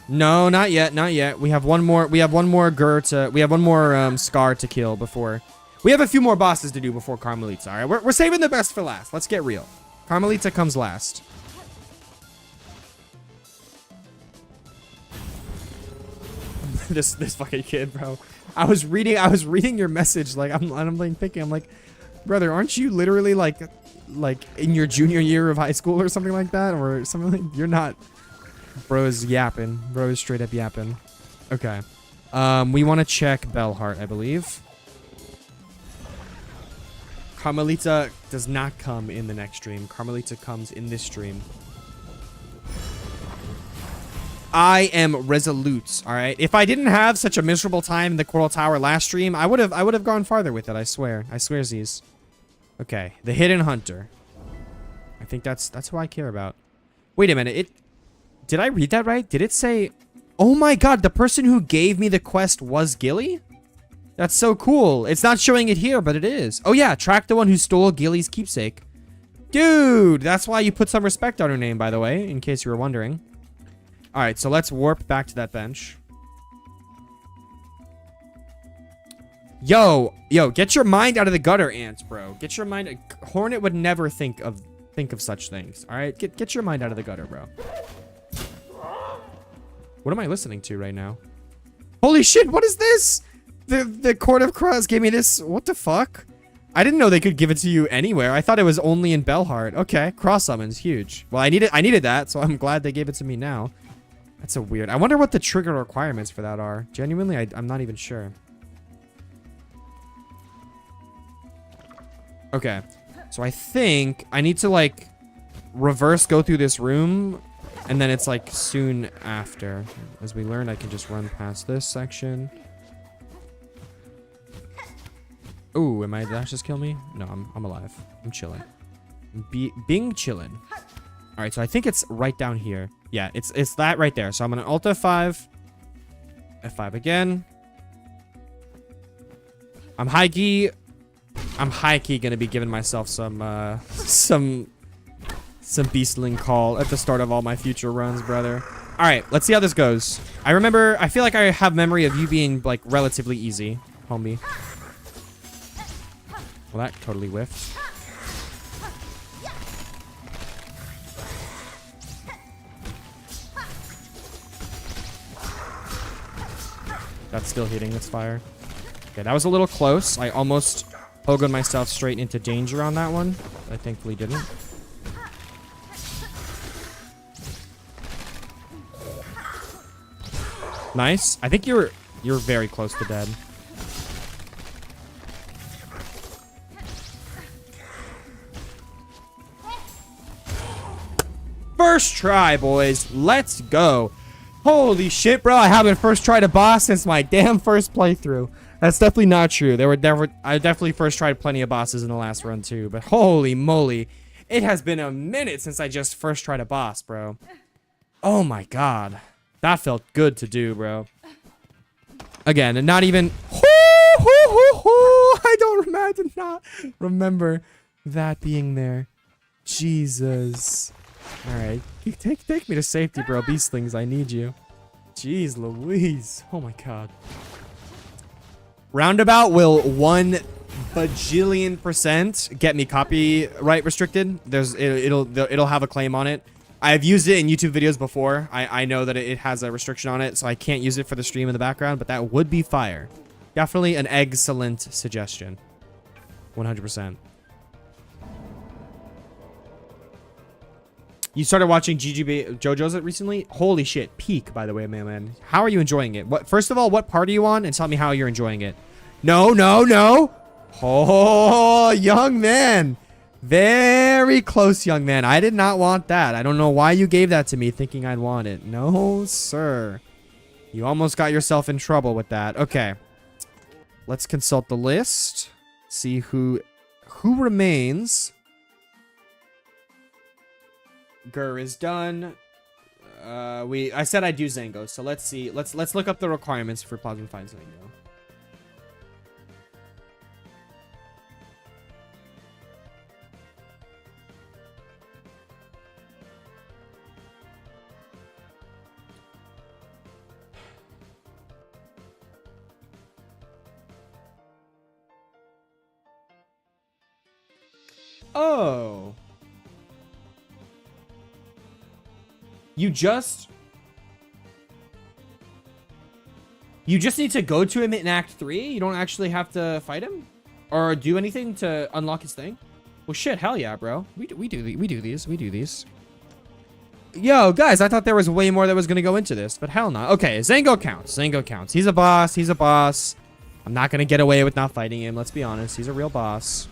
No, not yet. Not yet. We have one more. We have one more Gur to. We have one more Scar to kill before. We have a few more bosses to do before Carmelita. All right, we're saving the best for last. Let's get real. Carmelita comes last. this fucking kid, bro. I was reading your message, like I'm like thinking, I'm like, brother, aren't you literally like in your junior year of high school or something like that, or something like? You're not. Bro's yapping. Bro is straight up yapping. Okay. We want to check Bellheart, I believe. Carmelita does not come in the next stream. Carmelita comes in this stream. I am resolute, all right? If I didn't have such a miserable time in the Coral Tower last stream, I would have gone farther with it, I swear. I swearsies. Okay, the Hidden Hunter. I think that's who I care about. Wait a minute, did I read that right? Did it say... Oh my god, the person who gave me the quest was Gilly? That's so cool. It's not showing it here, but it is. Oh yeah, track the one who stole Gilly's keepsake. Dude, that's why you put some respect on her name, by the way, in case you were wondering. All right, so let's warp back to that bench. Yo, get your mind out of the gutter, ants, bro. Get your mind... Hornet would never think of such things. All right, get your mind out of the gutter, bro. What am I listening to right now? Holy shit, what is this? The Court of Crows gave me this. What the fuck? I didn't know they could give it to you anywhere. I thought it was only in Bellheart. Okay, cross summons, huge. Well, I needed that, so I'm glad they gave it to me now. That's a weird. I wonder what the trigger requirements for that are. Genuinely, I'm not even sure. Okay, so I think I need to like reverse go through this room, and then it's like soon after. As we learned, I can just run past this section. Ooh, did that just kill me? No, I'm alive. I'm chilling. Being chilling. All right, so I think it's right down here. Yeah, it's that right there. So I'm gonna Alt F5. F5 again. I'm high key gonna be giving myself some beastling call at the start of all my future runs, brother. All right, let's see how this goes. I feel like I have memory of you being like relatively easy, homie. Well, that totally whiffed. That's still hitting its fire. Okay, that was a little close. I almost pogoed myself straight into danger on that one. I thankfully didn't. Nice. I think you're very close to dead. First try, boys. Let's go. Holy shit, bro. I haven't first tried a boss since my damn first playthrough. That's definitely not true. I definitely first tried plenty of bosses in the last run too, but holy moly. It has been a minute since I just first tried a boss, bro. Oh my god. That felt good to do, bro. Again, and not even... I don't remember that being there. Jesus. Alright. Take me to safety, bro. Beastlings, I need you. Jeez Louise. Oh my god. Roundabout will 1 bajillion% get me copyright restricted. It'll have a claim on it. I've used it in YouTube videos before. I know that it has a restriction on it, so I can't use it for the stream in the background, but that would be fire. Definitely an excellent suggestion. 100%. You started watching GGB JoJo's recently? Holy shit. Peak, by the way, man. How are you enjoying it? First of all, what part are you on? And tell me how you're enjoying it. No. Oh, young man. Very close, young man. I did not want that. I don't know why you gave that to me thinking I'd want it. No, sir. You almost got yourself in trouble with that. Okay. Let's consult the list. See who remains. Gur is done. I said I'd do Zango, so let's see. Let's look up the requirements for Plasma Find Zango. Oh. You just need to go to him in Act 3? You don't actually have to fight him? Or do anything to unlock his thing? Well, shit, hell yeah, bro. We do these. Yo, guys, I thought there was way more that was going to go into this, but hell no. Okay, Zango counts. He's a boss. I'm not going to get away with not fighting him. Let's be honest. He's a real boss.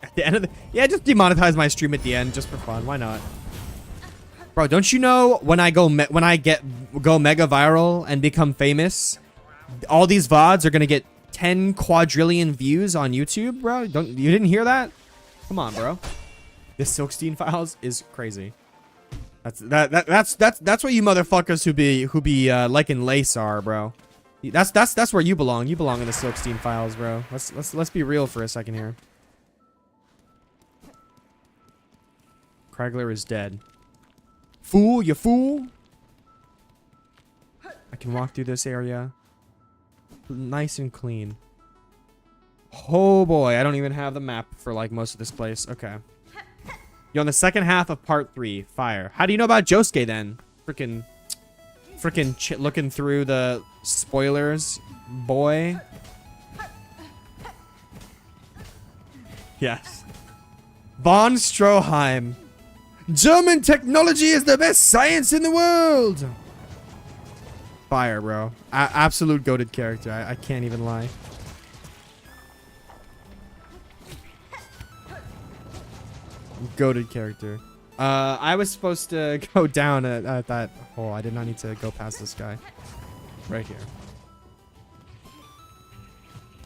At the end of the... Yeah, just demonetize my stream at the end just for fun. Why not? Bro, don't you know when I go mega viral and become famous, all these VODs are going to get 10 quadrillion views on YouTube, bro? You didn't hear that? Come on, bro. This Silksong files is crazy. That's what you motherfuckers who be liking lace are, bro. That's where you belong. You belong in the Silksong files, bro. Let's be real for a second here. Kragler is dead. Fool, you fool. I can walk through this area. Nice and clean. Oh boy, I don't even have the map for like most of this place. Okay. You're on the second half of part 3. Fire. How do you know about Josuke then? Freaking looking through the spoilers, boy. Yes. Von Stroheim. German technology is the best science in the world. Fire, bro. Absolute goated character. I can't even lie. Goated character. I was supposed to go down at that hole. I did not need to go past this guy. Right here.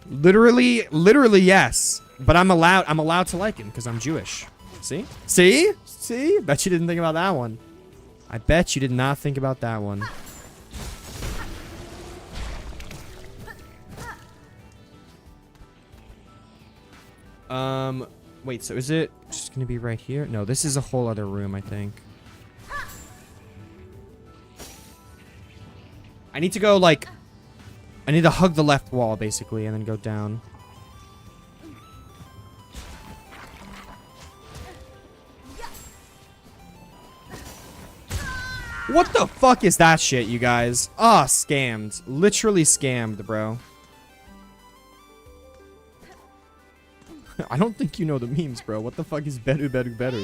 Literally, yes. But I'm allowed to like him because I'm Jewish. See? See? See? Bet you didn't think about that one. I bet you did not think about that one. Wait, so is it just gonna be right here? No, this is a whole other room, I think. I need to go, like... I need to hug the left wall, basically, and then go down. What the fuck is that shit, you guys? Ah, scammed. Literally scammed, bro. I don't think you know the memes, bro. What the fuck is better, better, better?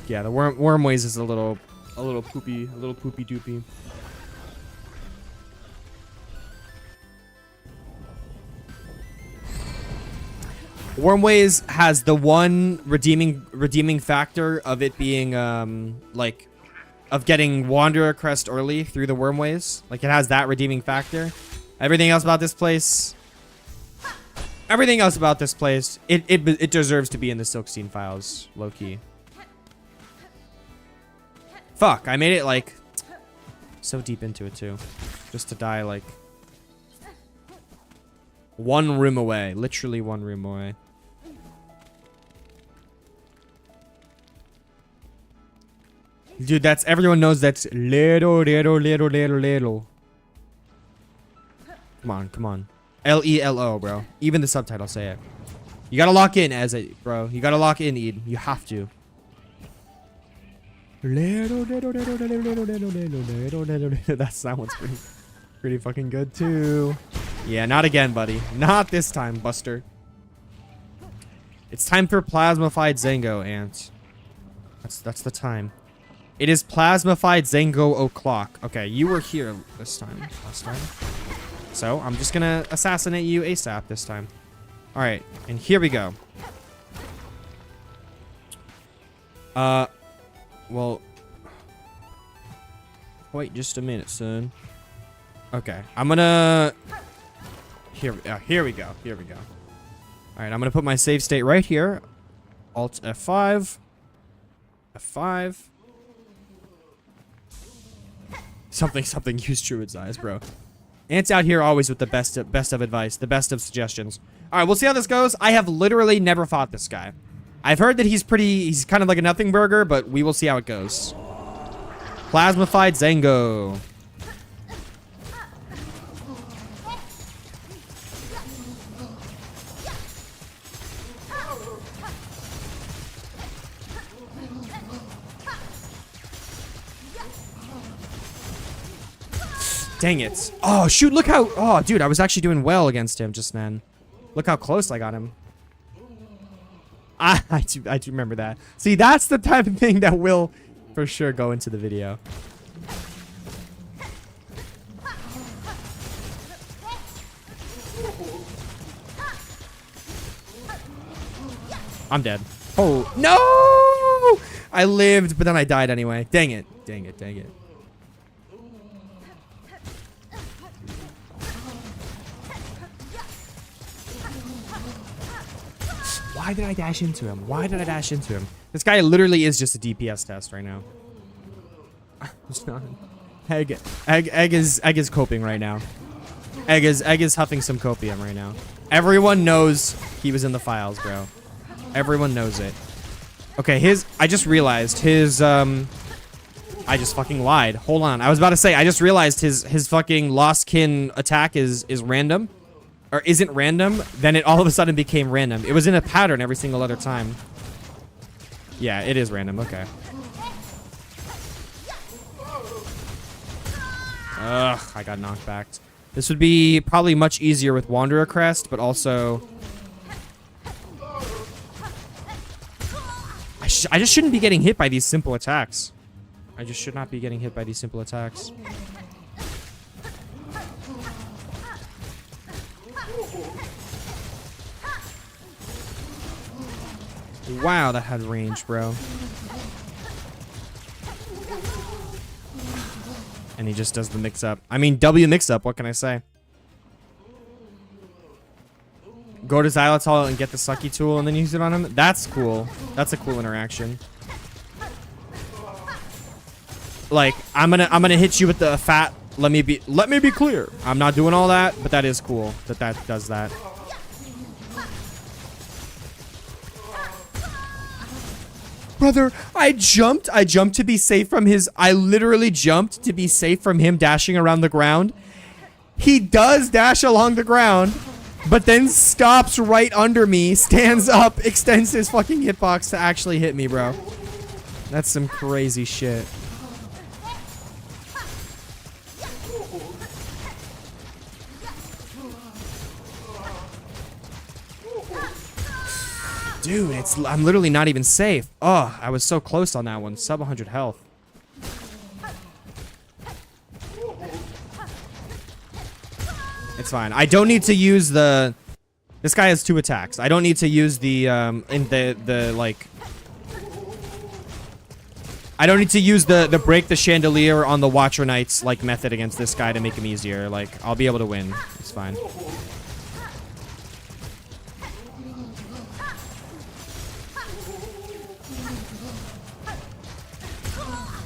Yeah, the wormways is a little poopy doopy. Wormways has the one redeeming factor of it being like of getting Wanderer Crest early through the Wormways. Like it has that redeeming factor. Everything else about this place, it deserves to be in the Silksong files, low key. Fuck, I made it like so deep into it too, just to die like one room away, literally one room away. Dude, that's everyone knows that's little. Come on. L-E-L-O, bro. Even the subtitles say it. You gotta lock in as it, bro. You gotta lock in, Eden. You have to. That one's pretty fucking good too. Yeah, not again, buddy. Not this time, Buster. It's time for plasmified Zango, Ant. That's the time. It is plasmified Zango o'clock. Okay, you were here last time. So, I'm just gonna assassinate you ASAP this time. Alright, and here we go. Well... Wait just a minute, son. Okay, I'm gonna... Here we go. Alright, I'm gonna put my save state right here. Alt F5. F5. Something use Druid's eyes, bro. Ant's out here always with the best of advice, the best of suggestions. Alright, we'll see how this goes. I have literally never fought this guy. I've heard that he's kind of like a nothing burger, but we will see how it goes. Plasmified Zango. Dang it. Oh, shoot, look how... Oh, dude, I was actually doing well against him just then. Look how close I got him. I do remember that. See, that's the type of thing that will for sure go into the video. I'm dead. Oh, no! I lived, but then I died anyway. Dang it. Why did I dash into him? This guy literally is just a DPS test right now. It's not. Egg is coping right now. Egg is huffing some copium right now. Everyone knows he was in the files, bro. Everyone knows it. Okay, I just realized his I just fucking lied. Hold on. I was about to say I just realized his fucking lost kin attack is random. Or isn't random, then it all of a sudden became random. It was in a pattern every single other time. Yeah, it is random. Okay. Ugh, I got knocked back. This would be probably much easier with Wanderer Crest, but also... I just shouldn't be getting hit by these simple attacks. I just should not be getting hit by these simple attacks. Wow, that had range, bro. And he just does the mix-up. I mean, W mix-up, what can I say? Go to Xylitol and get the Sucky tool and then use it on him? That's cool. That's a cool interaction. Like, I'm gonna hit you with the fat, let me be clear. I'm not doing all that, but that is cool that does that. Brother, I jumped to be safe from his... I literally jumped to be safe from him dashing around the ground. He does dash along the ground, but then stops right under me, stands up, extends his fucking hitbox to actually hit me, bro. That's some crazy shit. Dude, I'm literally not even safe. Oh, I was so close on that one. Sub 100 health. It's fine. I don't need to use the... This guy has 2 attacks. I don't need to use the, like... I don't need to use the break the chandelier on the Watcher Knights, like, method against this guy to make him easier. Like, I'll be able to win. It's fine.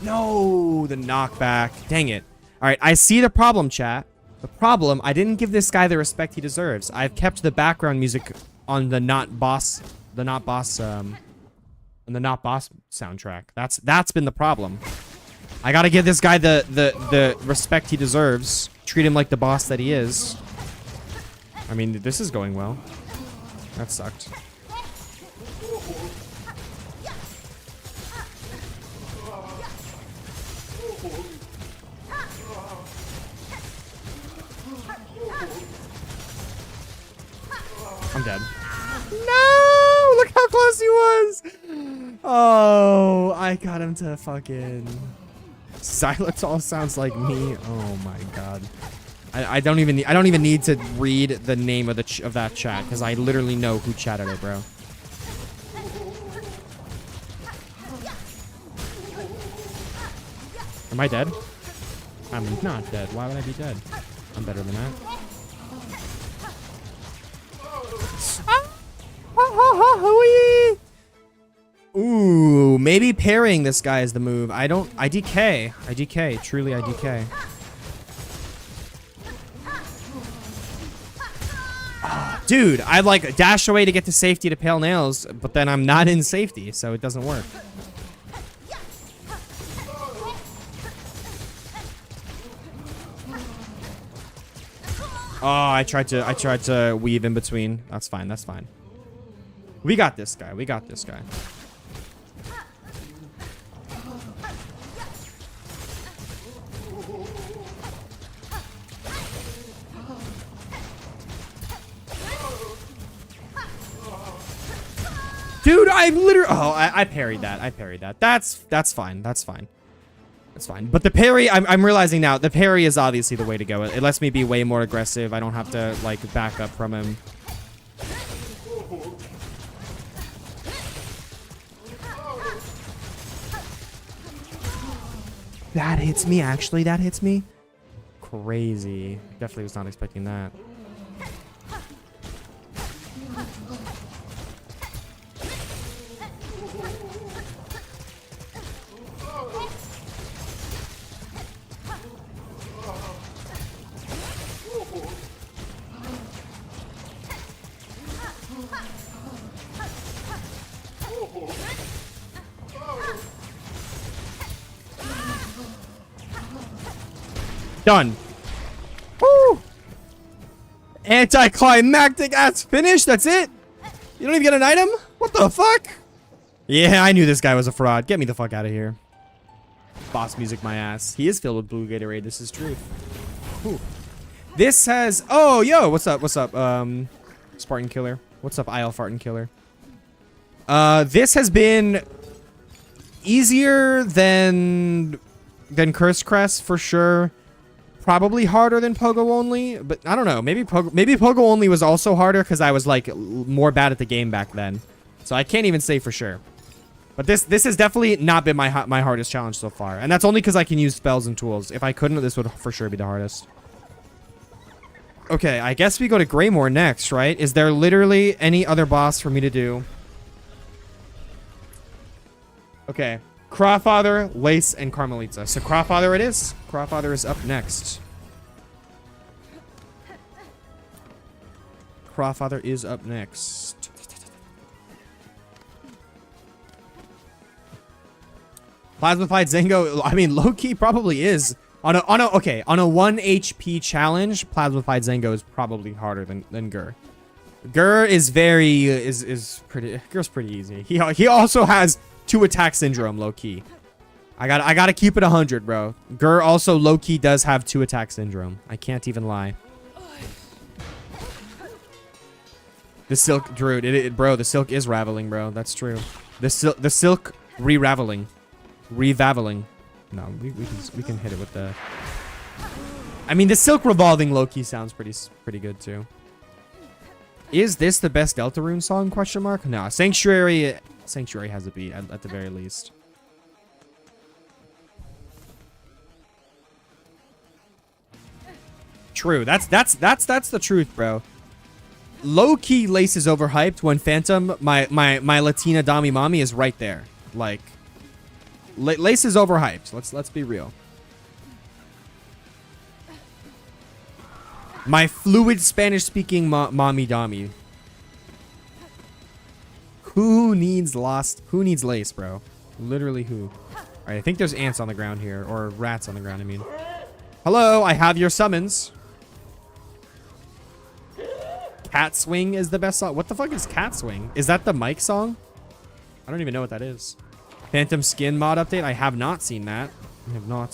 No, the knockback. Dang it. All right, I see the problem, chat. The problem, I didn't give this guy the respect he deserves. I've kept the background music on the not boss soundtrack. That's been the problem. I gotta give this guy the respect he deserves. Treat him like the boss that he is. I mean, this is going well. That sucked. I'm dead. No! Look how close he was! Oh, I got him to fucking... Xylitol sounds like me. Oh my god. I don't even need to read the name of that chat because I literally know who chatted it, bro. Am I dead? I'm not dead. Why would I be dead? I'm better than that. Ooh, maybe parrying this guy is the move. I DK. Truly, I DK. Oh, dude, I like dash away to get to safety to Pale Nails, but then I'm not in safety, so it doesn't work. Oh, I tried to weave in between. That's fine. That's fine. We got this guy. We got this guy. Dude, I literally... Oh, I parried that. I parried that. That's fine. That's fine. That's fine. But the parry, I'm realizing now, the parry is obviously the way to go. It lets me be way more aggressive. I don't have to, like, back up from him. That hits me, actually. That hits me. Crazy. Definitely was not expecting that. Done. Woo! Anticlimactic ass finish. That's it. You don't even get an item? What the fuck? Yeah, I knew this guy was a fraud. Get me the fuck out of here. Boss music my ass. He is filled with blue Gatorade. This is truth. Whew. This has... Oh, yo, what's up? What's up? Spartan Killer. What's up, IL Fartin Killer? This has been easier than Cursed Crest for sure. Probably harder than Pogo Only, but I don't know. Maybe Pogo Only was also harder because I was like more bad at the game back then. So I can't even say for sure. But this has definitely not been my hardest challenge so far, and that's only because I can use spells and tools. If I couldn't, this would for sure be the hardest. Okay, I guess we go to Greymore next, right? Is there literally any other boss for me to do? Okay. Crawfather, Lace, and Carmelita. So Crawfather it is. Crawfather is up next. Crawfather is up next. Plasmified Zango, I mean, low-key probably is. On a 1 HP challenge, Plasmified Zango is probably harder than Gur. Gur is Gur's pretty easy. He also has 2 attack syndrome, low-key. I gotta keep it 100, bro. Gur also low-key does have 2 attack syndrome. I can't even lie. The silk, Druid, bro, the silk is raveling, bro. That's true. The silk re-raveling. Revaveling. No, we can hit it with the... I mean, the silk revolving low-key sounds pretty good, too. Is this the best Deltarune song, question mark? No, Sanctuary has a beat at the very least. True. That's the truth, bro. Low-key Lace is overhyped when Phantom, my Latina Dami Mommy, is right there. Like, Lace is overhyped. Let's be real. My fluid Spanish-speaking mommy Dami. Who needs Lace, bro? Literally who? Alright, I think there's ants on the ground here. Or rats on the ground, I mean. Hello, I have your summons. Cat Swing is the best song. What the fuck is Cat Swing? Is that the Mike song? I don't even know what that is. Phantom Skin mod update? I have not seen that. I have not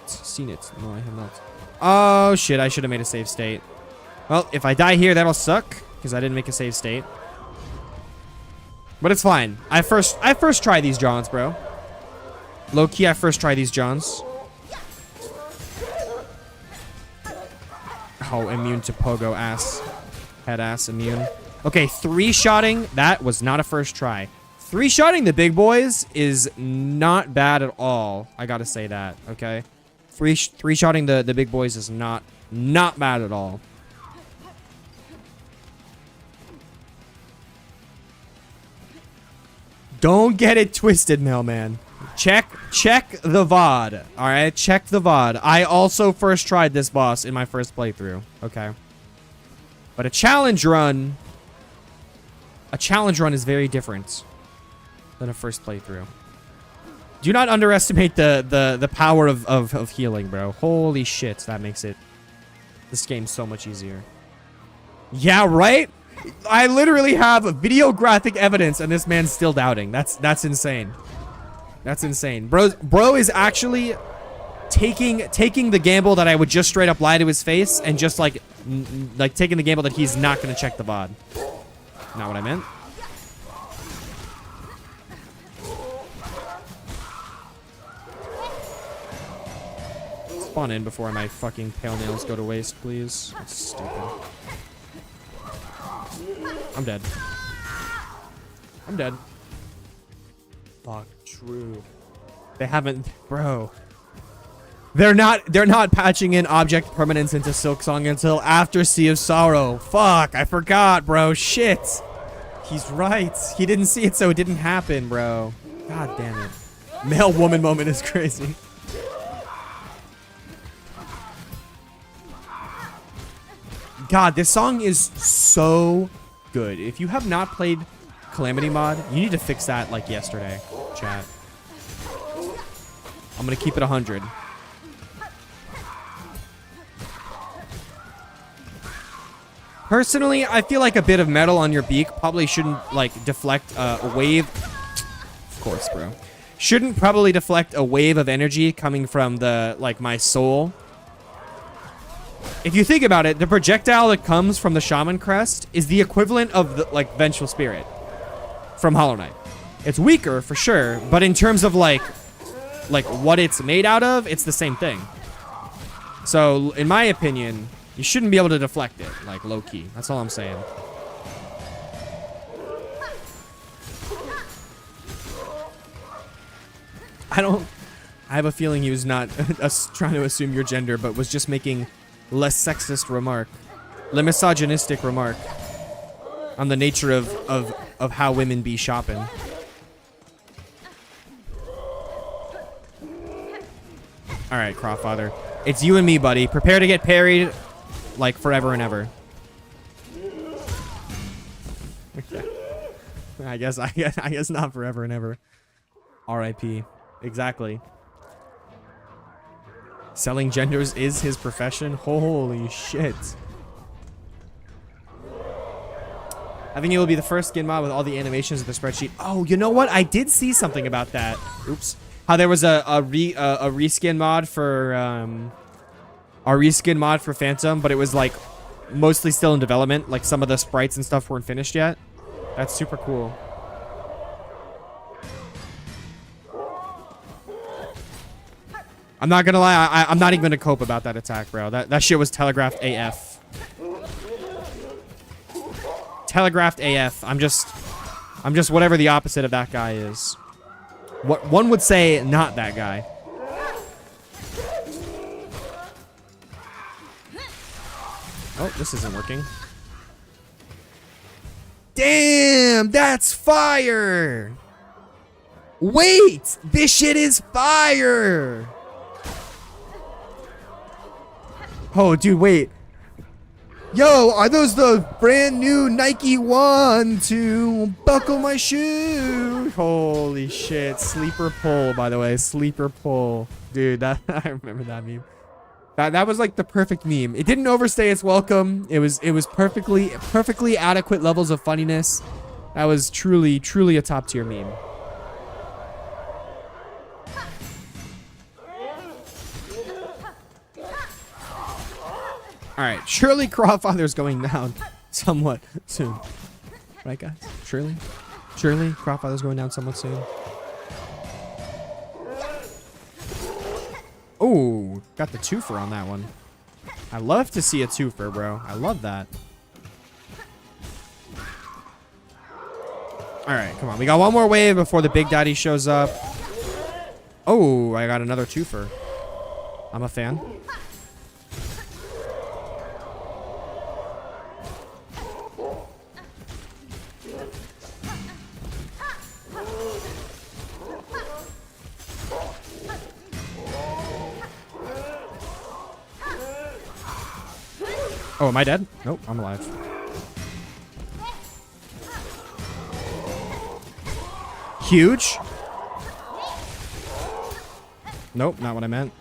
seen it. No, I have not. Oh, shit. I should have made a save state. Well, if I die here, that'll suck. Because I didn't make a save state. But it's fine. I first try these Johns, bro. Low-key, I first try these Johns. Oh, immune to Pogo ass. Head ass immune. Okay, 3-shotting. That was not a first try. 3-shotting the big boys is not bad at all. I gotta say that, okay? 3-shotting the big boys is not bad at all. Don't get it twisted, mailman. Check the VOD. Alright, check the VOD. I also first tried this boss in my first playthrough. Okay. But a challenge run is very different than a first playthrough. Do not underestimate the power of healing, bro. Holy shit, that makes this game so much easier. Yeah, right? I literally have videographic evidence and this man's still doubting. That's insane. That's insane. Bro is actually taking the gamble that I would just straight up lie to his face and just like taking the gamble that he's not going to check the VOD. Not what I meant. Spawn in before my fucking pale nails go to waste, please. That's stupid. I'm dead. I'm dead. Fuck, true. They haven't, bro. They're not patching in object permanence into Silksong until after Sea of Sorrow. Fuck, I forgot, bro. Shit. He's right. He didn't see it, so it didn't happen, bro. God damn it. Male woman moment is crazy. God, this song is so good. If you have not played Calamity mod, you need to fix that like yesterday, chat. I'm gonna keep it 100. Personally, I feel like a bit of metal on your beak probably shouldn't like deflect a wave. Of course, bro. Shouldn't probably deflect a wave of energy coming from the my soul. If you think about it, the projectile that comes from the Shaman Crest is the equivalent of the, like, Vengeful Spirit from Hollow Knight. It's weaker, for sure, but in terms of, like what it's made out of, it's the same thing. So, in my opinion, you shouldn't be able to deflect it, like, low-key. That's all I'm saying. I have a feeling he was not trying to assume your gender, but was just making less sexist remark. Le misogynistic remark on the nature of how women be shopping. Alright, Crawfather. It's you and me, buddy. Prepare to get parried like forever and ever. Okay. I guess not forever and ever. R.I.P. Exactly. Selling genders is his profession? Holy shit. I think it will be the first skin mod with all the animations of the spreadsheet. Oh, you know what? I did see something about that. Oops. How there was a reskin mod for Phantom, but it was like mostly still in development. Like some of the sprites and stuff weren't finished yet. That's super cool. I'm not gonna lie, I'm not even gonna cope about that attack, bro. That shit was telegraphed AF. Telegraphed AF. I'm just whatever the opposite of that guy is. What one would say, not that guy. Oh, this isn't working. Damn, that's fire! Wait, this shit is fire! Oh, dude, wait. Yo, are those the brand new Nike 1 to buckle my shoe? Holy shit. Sleeper pull, by the way. Sleeper pull. Dude, that I remember that meme. That was like the perfect meme. It didn't overstay its welcome. It was perfectly adequate levels of funniness. That was truly a top tier meme. Alright, surely Crawfather's going down somewhat soon. Right, guys? Surely? Surely Crawfather's going down somewhat soon. Oh, got the twofer on that one. I love to see a twofer, bro. I love that. Alright, come on. We got one more wave before the Big Daddy shows up. Oh, I got another twofer. I'm a fan. Oh, am I dead? Nope, I'm alive. Huge. Nope, not what I meant.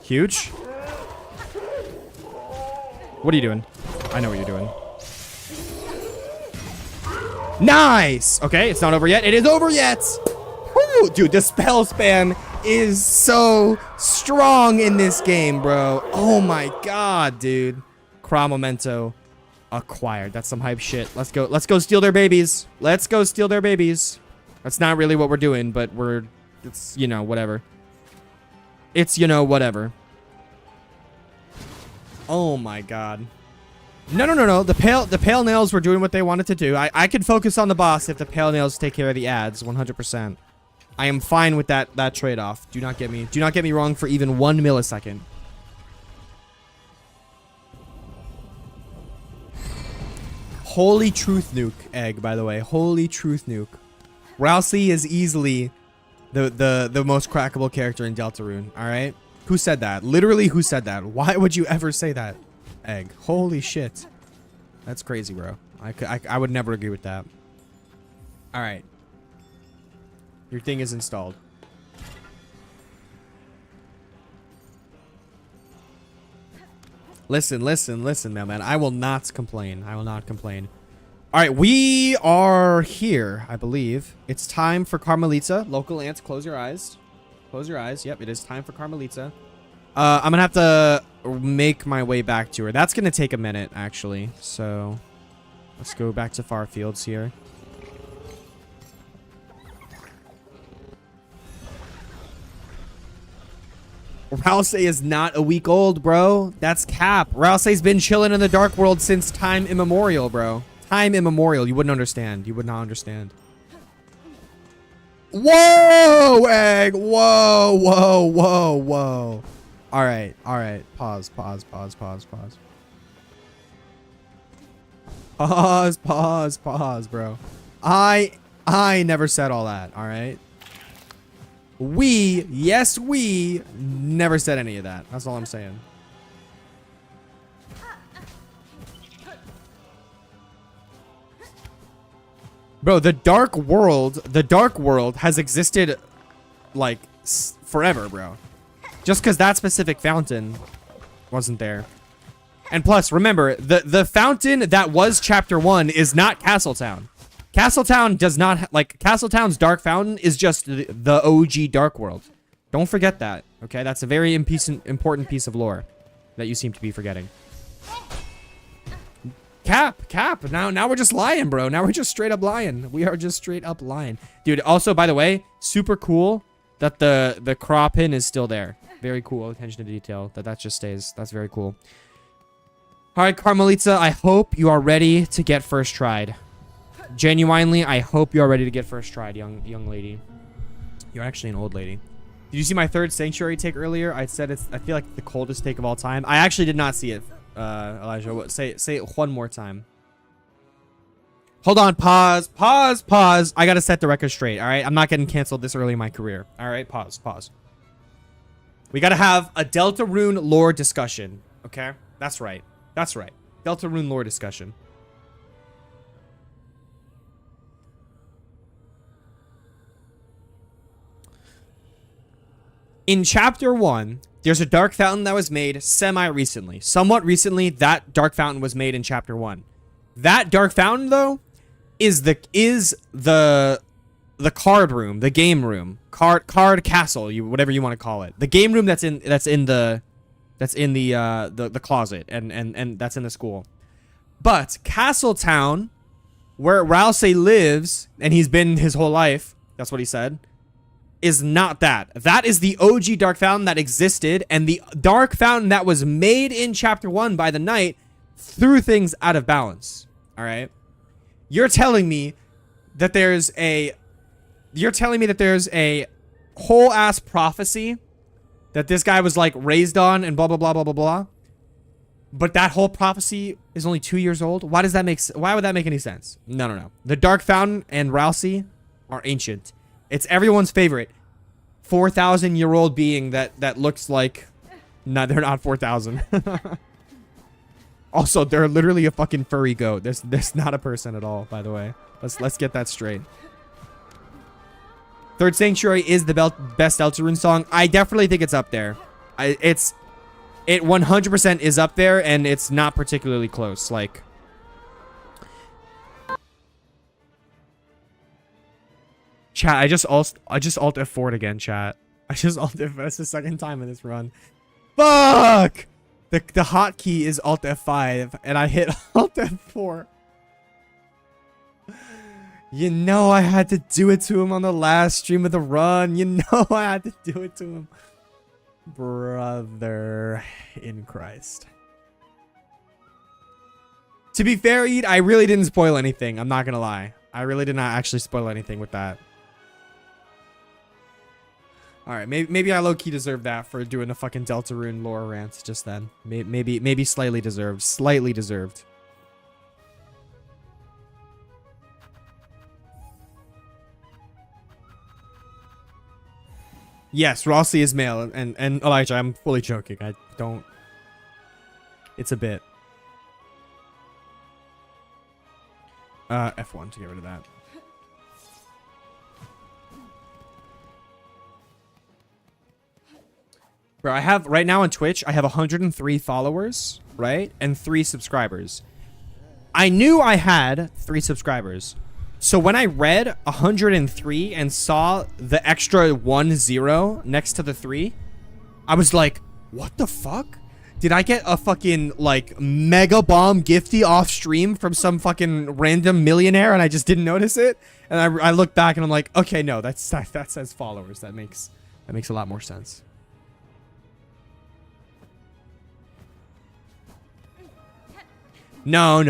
Huge. What are you doing? I know what you're doing. Nice! Okay, it's not over yet. It is over yet! Woo! Dude, the spell spam is so strong in this game, bro. Oh my god, dude. Craw Memento acquired. That's some hype shit. Let's go steal their babies. Let's go steal their babies. That's not really what we're doing, but it's, you know, whatever. It's, you know, whatever. Oh my god. No. The pale nails were doing what they wanted to do. I could focus on the boss if the pale nails take care of the ads 100%. I am fine with that trade-off. Do not get me wrong for even 1 millisecond. Holy truth nuke egg, by the way. Holy truth nuke. Rousey is easily the most crackable character in Deltarune, alright? Who said that? Literally, who said that? Why would you ever say that? Egg. Holy shit. That's crazy, bro. I would never agree with that. Alright. Your thing is installed. Listen, man. I will not complain. I will not complain. Alright, we are here, I believe. It's time for Carmelita. Local ants, close your eyes. Close your eyes. Yep, it is time for Carmelita. I'm gonna have to make my way back to her. That's gonna take a minute, actually. So let's go back to Far Fields here. Rousey is not a week old, bro. That's cap. Rousey's been chilling in the Dark World since time immemorial, bro. Time immemorial. You wouldn't understand. You would not understand. Whoa, egg. Whoa, whoa, whoa, whoa. All right, all right. Pause, pause, pause, pause, pause. Pause, pause, pause, bro. I never said all that, all right? Yes, we never said any of that. That's all I'm saying. Bro, the Dark World has existed like forever, bro. Just because that specific fountain wasn't there. And plus, remember, the fountain that was chapter 1 is not Castletown. Castletown does not, like, Castletown's Dark Fountain is just the OG Dark World. Don't forget that, okay? That's a very important piece of lore that you seem to be forgetting. Cap. Now we're just lying, bro. Now we're just straight up lying. We are just straight up lying. Dude, also, by the way, super cool that the craw pin is still there. Very cool. Attention to detail. That just stays. That's very cool. All right, Carmelita, I hope you are ready to get first tried. Genuinely, I hope you are ready to get first tried, young lady. You're actually an old lady. Did you see my third sanctuary take earlier? I said I feel like the coldest take of all time. I actually did not see it, Elijah. Say it one more time. Hold on. Pause. I gotta set the record straight. All right, I'm not getting canceled this early in my career. All right, pause. We gotta have a Deltarune lore discussion. Okay, that's right. Deltarune lore discussion. In chapter 1, there's a dark fountain that was made semi-recently. Somewhat recently, that dark fountain was made in chapter 1. That dark fountain, though, is the card room, the game room, card castle, whatever you want to call it. The game room that's in the closet and that's in the school. But Castletown, where Rousey lives, and he's been his whole life, that's what he said, is not that. That is the OG Dark Fountain that existed, and the Dark Fountain that was made in Chapter 1 by the Knight threw things out of balance. All right? You're telling me that there's a whole ass prophecy that this guy was like raised on and blah blah blah blah blah blah. But that whole prophecy is only 2 years old? Why would that make any sense? No. The Dark Fountain and Rousey are ancient. It's everyone's favorite 4,000-year-old being that looks like... No, they're not 4,000. Also, they're literally a fucking furry goat. There's not a person at all, by the way. Let's get that straight. Third Sanctuary is the best Deltarune song. I definitely think it's up there. It 100% is up there, and it's not particularly close. Like... Chat, I just alt F4'd again, chat. That's the second time in this run. Fuck! The hotkey is alt F5, and I hit alt F4. You know I had to do it to him on the last stream of the run. You know I had to do it to him. Brother in Christ. To be fair, Eid, I really didn't spoil anything. I'm not gonna lie. I really did not actually spoil anything with that. Alright, maybe I low-key deserve that for doing a fucking Deltarune lore rant just then. Maybe slightly deserved. Slightly deserved. Yes, Rossi is male, and Elijah, I'm fully joking. I don't... It's a bit. F1 to get rid of that. Bro, I have, right now on Twitch, I have 103 followers, right? And 3 subscribers. I knew I had 3 subscribers. So when I read 103 and saw the extra 10 next to the 3, I was like, what the fuck? Did I get a fucking, like, mega bomb gifty off stream from some fucking random millionaire and I just didn't notice it? And I look back and I'm like, okay, no, that says followers. That makes a lot more sense. No.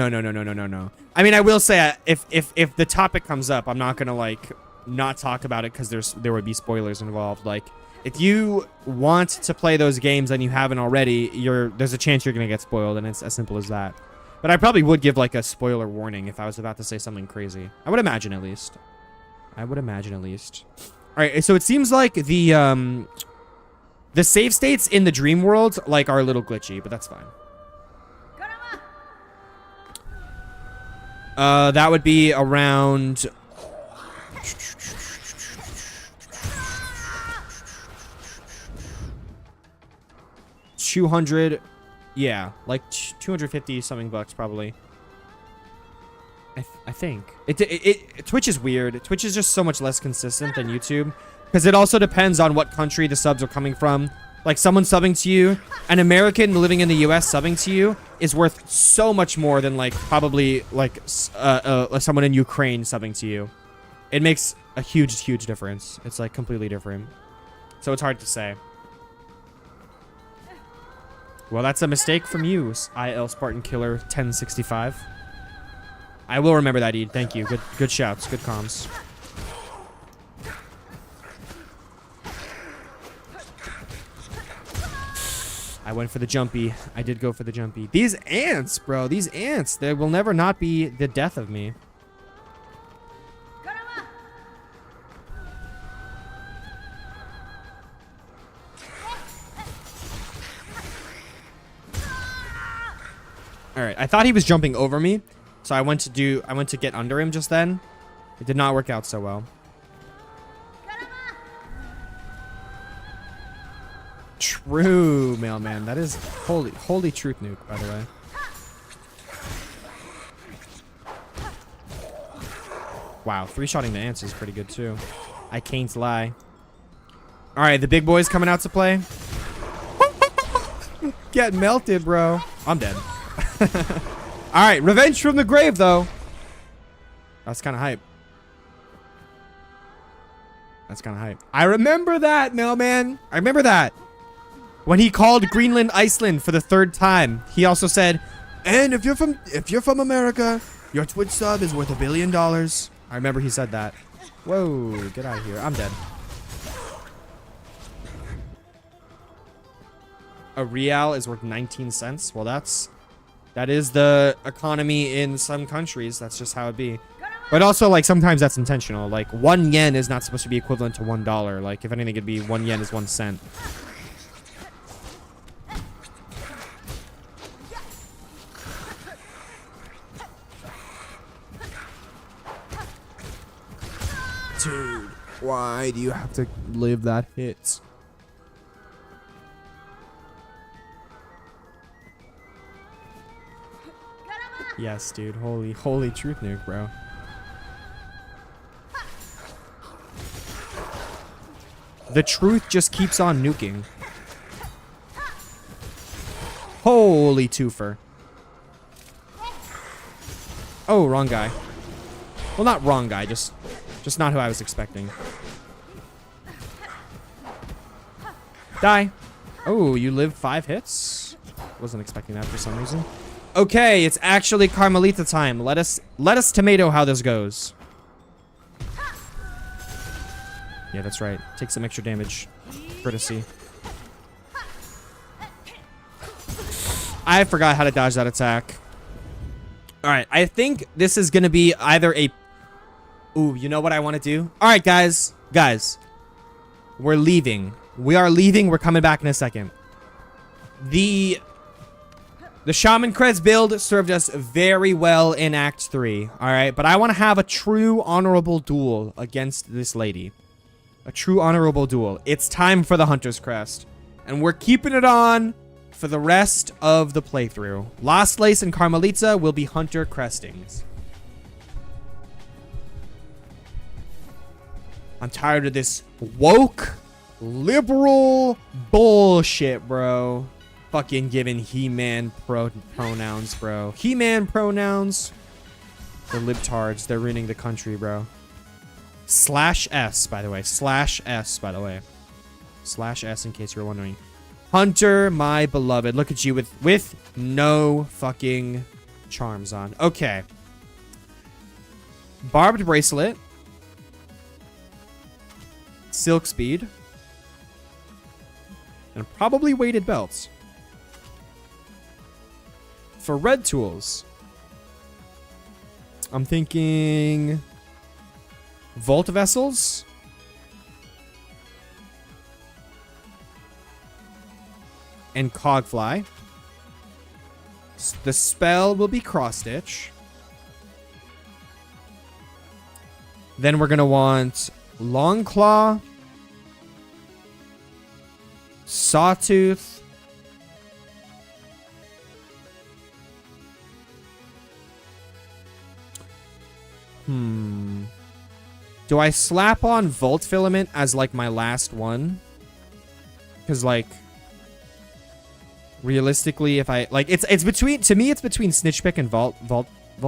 I mean, I will say if the topic comes up, I'm not gonna like not talk about it because there would be spoilers involved. Like, if you want to play those games and you haven't already, there's a chance you're gonna get spoiled, and it's as simple as that. But I probably would give like a spoiler warning if I was about to say something crazy. I would imagine at least. All right, so it seems like the save states in the dream world like are a little glitchy, but that's fine. That would be around 200, yeah, like 250 something bucks probably. I think Twitch is weird. Twitch is just so much less consistent than YouTube because it also depends on what country the subs are coming from. Like, someone subbing to you, an American living in the US subbing to you is worth so much more than, like, probably, like, someone in Ukraine subbing to you. It makes a huge difference. It's, like, completely different. So it's hard to say. Well, that's a mistake from you, IL Spartan Killer 1065. I will remember that, Ed. Thank you. Good shouts. Good comms. I went for the jumpy. I did go for the jumpy. These ants, bro. These ants. They will never not be the death of me. All right. I thought he was jumping over me, so I went to get under him just then. It did not work out so well. True, mailman. That is holy truth nuke, by the way. Wow, 3-shotting the ants is pretty good too. I can't lie. All right, the big boy's coming out to play. Get melted, bro. I'm dead. All right, revenge from the grave, though. That's kind of hype. I remember that, mailman. I remember that. When he called Greenland Iceland for the 3rd time, he also said, "And if you're from America, your Twitch sub is worth $1 billion." I remember he said that. Whoa, get out of here. I'm dead. A real is worth 19 cents. Well, that is the economy in some countries. That's just how it be. But also, like, sometimes that's intentional. Like, 1 yen is not supposed to be equivalent to $1. Like, if anything, it'd be 1 yen is 1 cent. Dude, why do you have to live that hit? Yes, dude. Holy truth nuke, bro. The truth just keeps on nuking. Holy twofer. Oh, wrong guy. Well, not wrong guy, just not who I was expecting. Die. Oh, you lived 5 hits? Wasn't expecting that for some reason. Okay, it's actually Carmelita time. Let us tomato how this goes. Yeah, that's right. Take some extra damage. Courtesy. I forgot how to dodge that attack. Alright, I think this is gonna be either a... Ooh, you know what I want to do? Alright, guys. Guys. We're leaving. We are leaving. We're coming back in a second. The Shaman Creds build served us very well in Act 3. Alright, but I want to have a true honorable duel against this lady. A true honorable duel. It's time for the Hunter's Crest. And we're keeping it on for the rest of the playthrough. Lost Lace and Carmelita will be Hunter Crestings. I'm tired of this woke, liberal bullshit, bro. Fucking giving He-Man pronouns, bro. He-Man pronouns. The libtards, they're ruining the country, bro. /S, by the way. /S, by the way. /S, in case you're wondering. Hunter, my beloved. Look at you with no fucking charms on. Okay. Barbed bracelet. Silk speed. And probably weighted belts. For red tools, I'm thinking Vault Vessels. And Cogfly. The spell will be Cross Stitch. Then we're going to want Long Claw, Sawtooth, do I slap on Volt Filament as like my last one? Because like realistically, if I like it's between, to me it's between Snitch Pick and Vault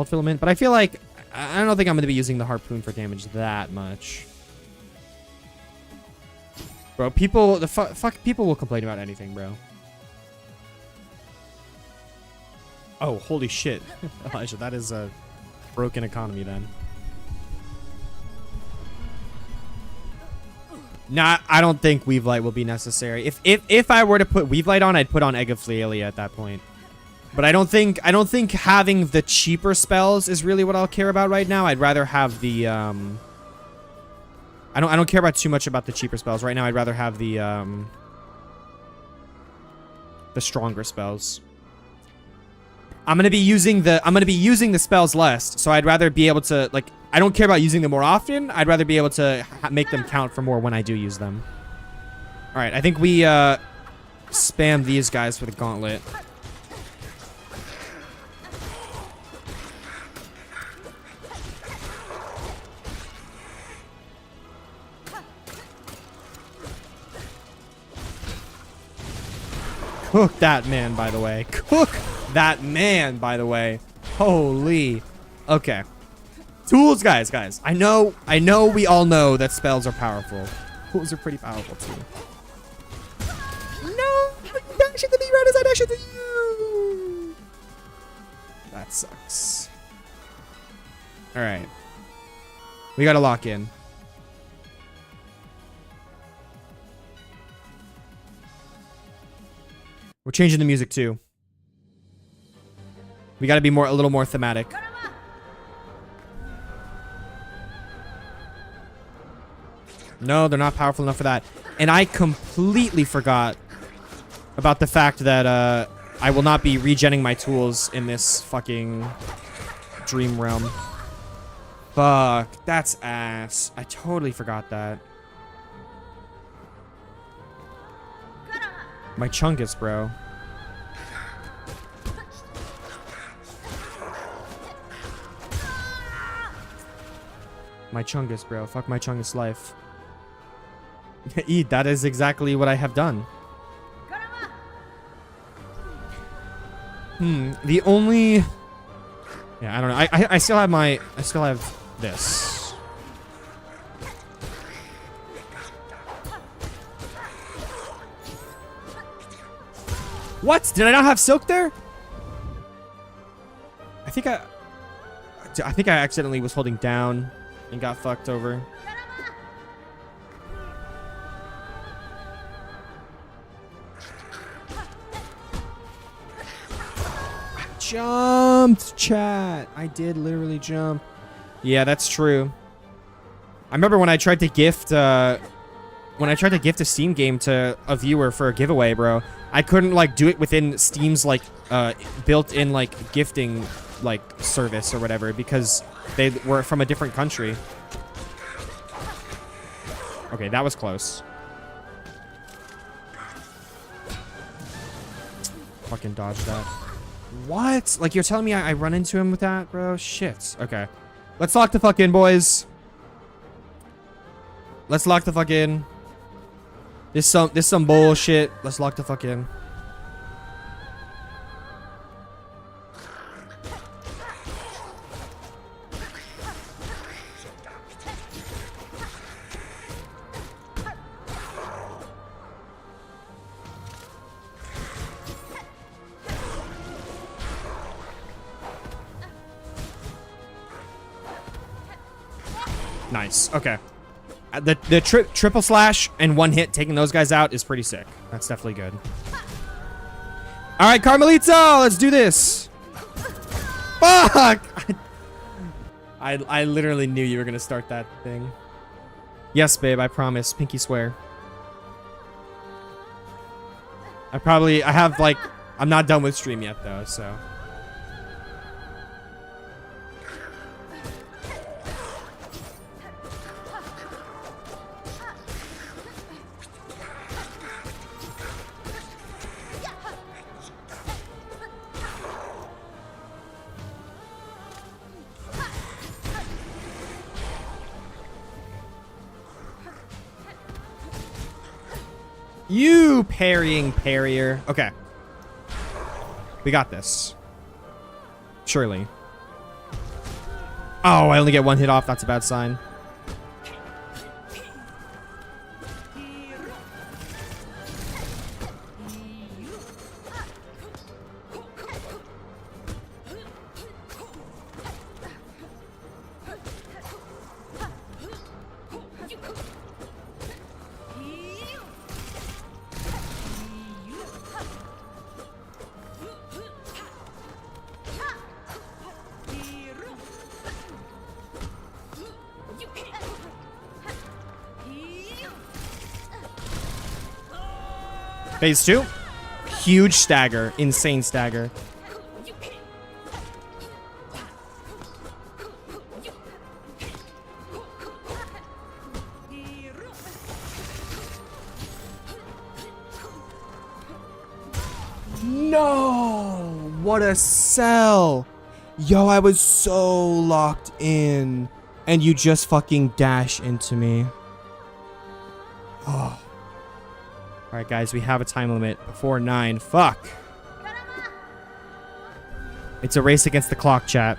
Filament, but I feel like I don't think I'm going to be using the Harpoon for damage that much. Bro, people, fuck people will complain about anything, bro. Oh, holy shit. Elijah, that is a broken economy then. Nah, I don't think Weave Light will be necessary. If I were to put Weave Light on, I'd put on Egg of Flealia at that point. But I don't think having the cheaper spells is really what I'll care about right now. I'd rather have the I don't care about too much about the cheaper spells right now. I'd rather have the stronger spells. I'm gonna be using the spells less, so I'd rather be able to, like, I don't care about using them more often. I'd rather be able to make them count for more when I do use them. All right, I think we spam these guys for the gauntlet. Cook that man, by the way. Cook that man, by the way. Holy. Okay. Tools, guys. I know we all know that spells are powerful. Tools are pretty powerful, too. No! You dash into me right as I dash into you! That sucks. Alright. We gotta lock in. We're changing the music too. We got to be a little more thematic. No, they're not powerful enough for that. And I completely forgot about the fact that I will not be regenning my tools in this fucking dream realm. Fuck, that's ass. I totally forgot that. My Chungus, bro. My Chungus, bro. Fuck my Chungus life. Eat, that is exactly what I have done. The only... Yeah, I don't know. I still have my... I still have this. What? Did I not have Silk there? I think I accidentally was holding down and got fucked over. I jumped, chat. I did literally jump. Yeah, that's true. I remember when I tried to gift a Steam game to a viewer for a giveaway, bro. I couldn't like do it within Steam's like built-in like gifting like service or whatever because they were from a different country. Okay, that was close. Fucking dodge that. What? Like you're telling me I run into him with that, bro? Shit. Okay. Let's lock the fuck in, boys. Let's lock the fuck in. This some bullshit. Let's lock the fuck in. Nice. Okay. The triple slash and one hit taking those guys out is pretty sick. That's definitely good. All right, Carmelito, let's do this. Fuck! I literally knew you were gonna start that thing. Yes, babe, I promise. Pinky swear. I have like, I'm not done with stream yet though, so. You parrying parrier. Okay. We got this. Surely. Oh, I only get one hit off. That's a bad sign. Phase 2. Huge stagger. Insane stagger. No! What a sell! Yo, I was so locked in. And you just fucking dash into me. Oh. Alright, guys, we have a time limit before 9. Fuck. It's a race against the clock, chat.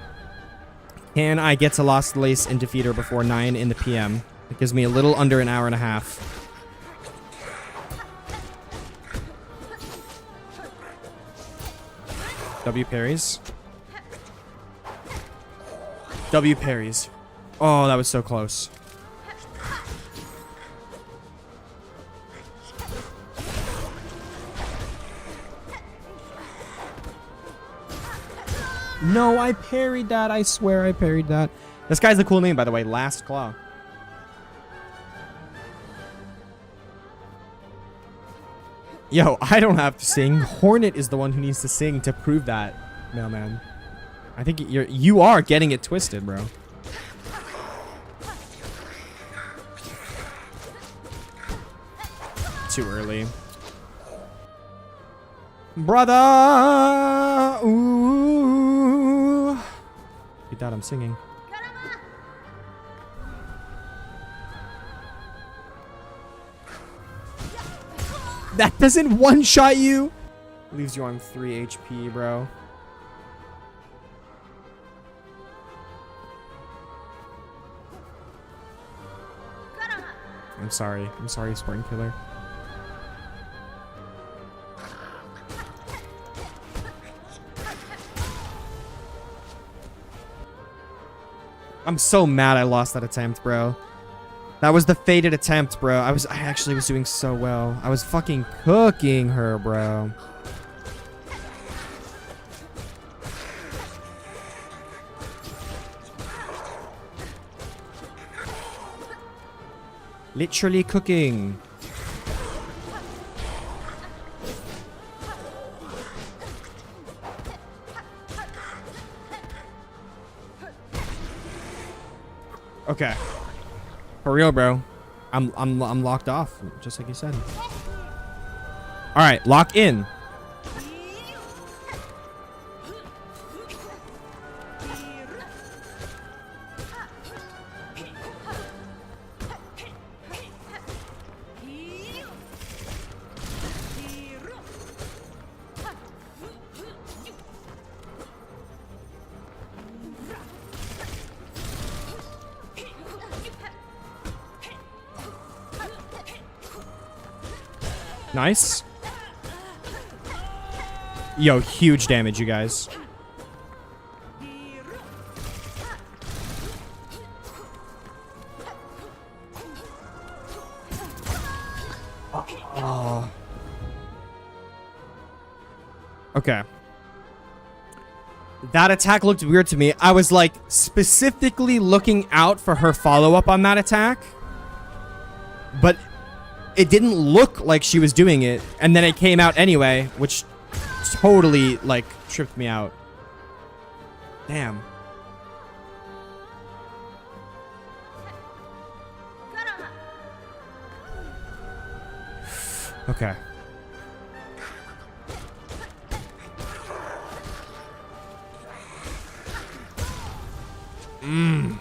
Can I get to Lost Lace and defeat her before 9 in the PM? It gives me a little under an hour and a half. W parries. W parries. Oh, that was so close. No, I parried that. I swear I parried that. This guy's a cool name, by the way. Last Claw. Yo, I don't have to sing. Hornet is the one who needs to sing to prove that, mailman. I think you are getting it twisted, bro. Too early. Brother! Ooh. He thought I'm singing. That doesn't one-shot you? Leaves you on 3 HP, bro. I'm sorry. I'm sorry, Spring Killer. I'm so mad I lost that attempt, bro. That was the fated attempt, bro. I actually was doing so well. I was fucking cooking her, bro. Literally cooking. Okay. For real, bro. I'm locked off, just like you said. All right, lock in. Nice. Yo, huge damage, you guys. Oh. Okay. That attack looked weird to me. I was like specifically looking out for her follow-up on that attack. But it didn't look like she was doing it. And then it came out anyway, which totally like tripped me out. Damn. Okay. Mmm.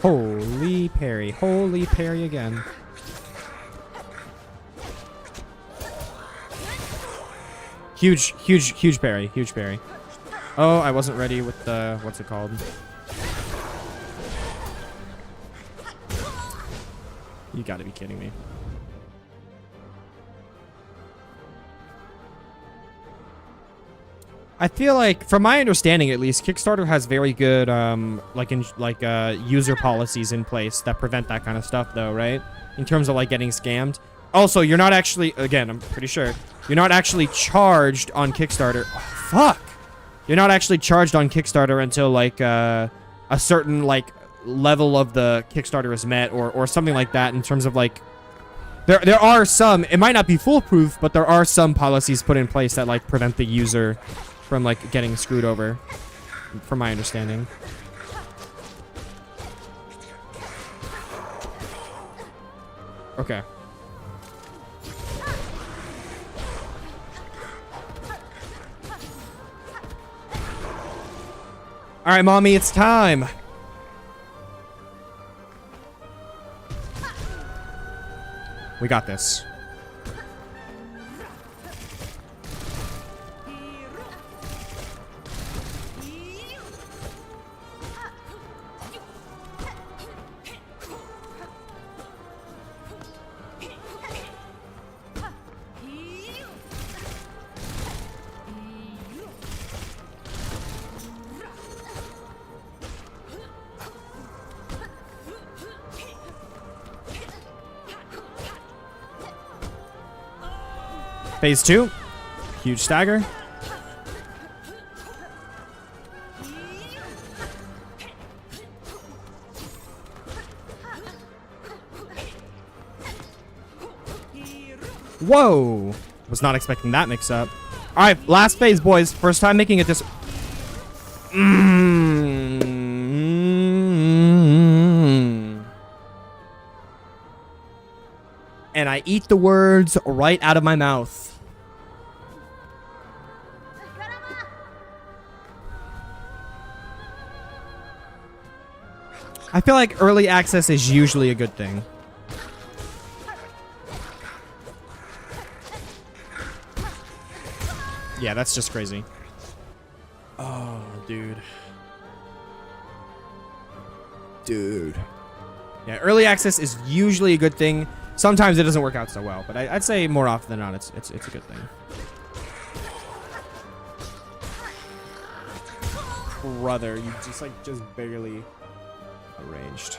Holy parry. Holy parry again. Huge, huge, huge parry. Huge parry. Oh, I wasn't ready with the... What's it called? You gotta be kidding me. I feel like, from my understanding at least, Kickstarter has very good user policies in place that prevent that kind of stuff, though, right? In terms of like getting scammed. Also, you're not actually, again, I'm pretty sure, you're not actually charged on Kickstarter. Oh, fuck. You're not actually charged on Kickstarter until like a certain like level of the Kickstarter is met, or something like that. In terms of like, there are some. It might not be foolproof, but there are some policies put in place that like prevent the user from like getting screwed over, from my understanding. Okay. All right, mommy, it's time. We got this. Phase 2. Huge stagger. Whoa. Was not expecting that mix up. All right, last phase, boys. First time making it this... And I eat the words right out of my mouth. I feel like early access is usually a good thing. Yeah, that's just crazy. Oh, dude. Dude. Yeah, early access is usually a good thing. Sometimes it doesn't work out so well, but I'd say more often than not, it's a good thing. Brother, you just barely arranged.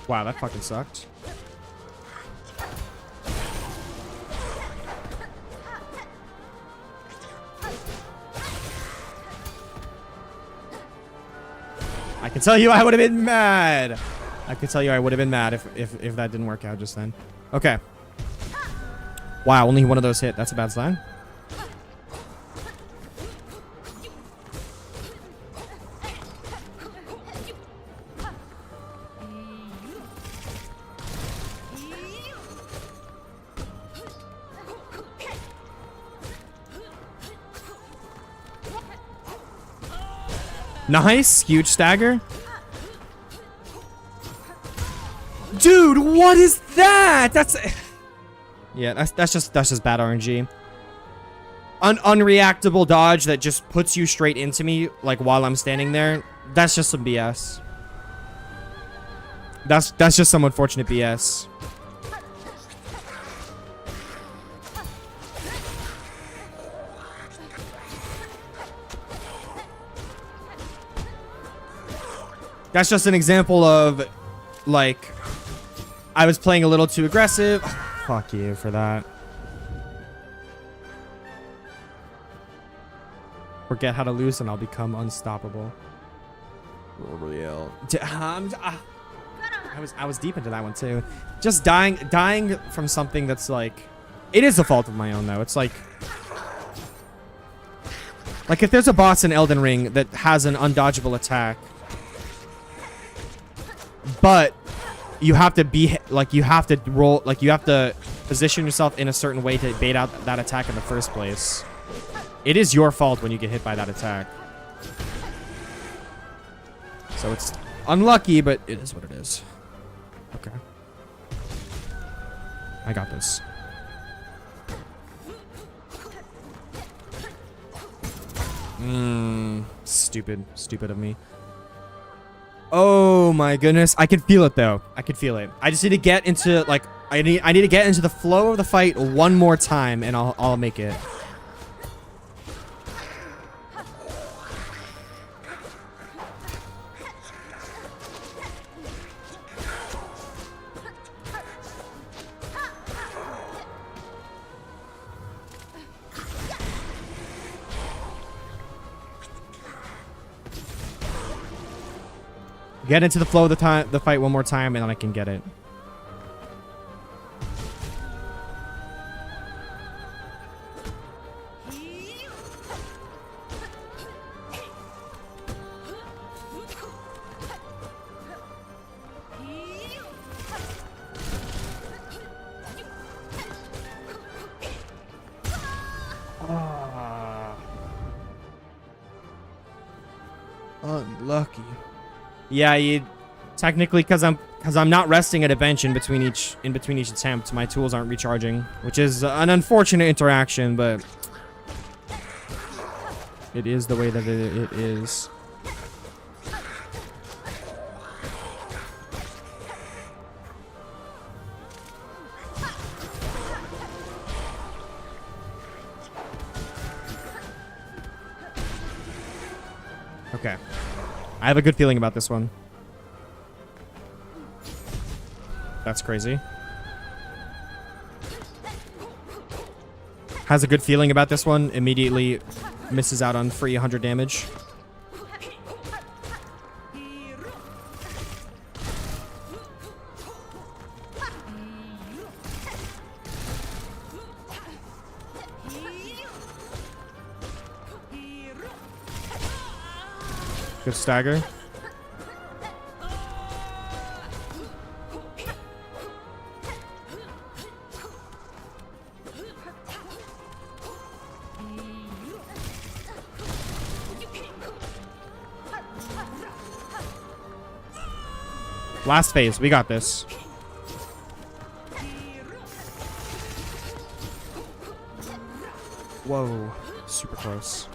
Wow, that fucking sucked. I can tell you I would have been mad. I can tell you I would have been mad if that didn't work out just then. Okay. Wow, only one of those hit. That's a bad sign. Nice. Huge stagger. Dude, what is that? That's... Yeah, that's just bad RNG. Unreactable dodge that just puts you straight into me, like, while I'm standing there. That's just some BS. That's just some unfortunate BS. That's just an example of, like, I was playing a little too aggressive. Fuck you for that. Forget how to lose and I'll become unstoppable. Real. I was deep into that one too. Just dying from something that's like, it is a fault of my own though. It's like if there's a boss in Elden Ring that has an undodgeable attack, but you have to be like, you have to roll, like you have to position yourself in a certain way to bait out that attack in the first place. It is your fault when you get hit by that attack. So it's unlucky, but it is what it is. Okay. I got this. Stupid of me. Oh my goodness. I can feel it though. I can feel it. I just need to get into like I need to get into the flow of the fight one more time and I'll make it. Get into the flow of the fight one more time, and then I can get it. Unlucky. Yeah, you technically because I'm not resting at a bench in between each attempt, my tools aren't recharging, which is an unfortunate interaction, but it is the way that it is. Okay. I have a good feeling about this one. That's crazy. Has a good feeling about this one. Immediately misses out on free 100 damage. Good stagger. Last phase, we got this. Whoa, super close.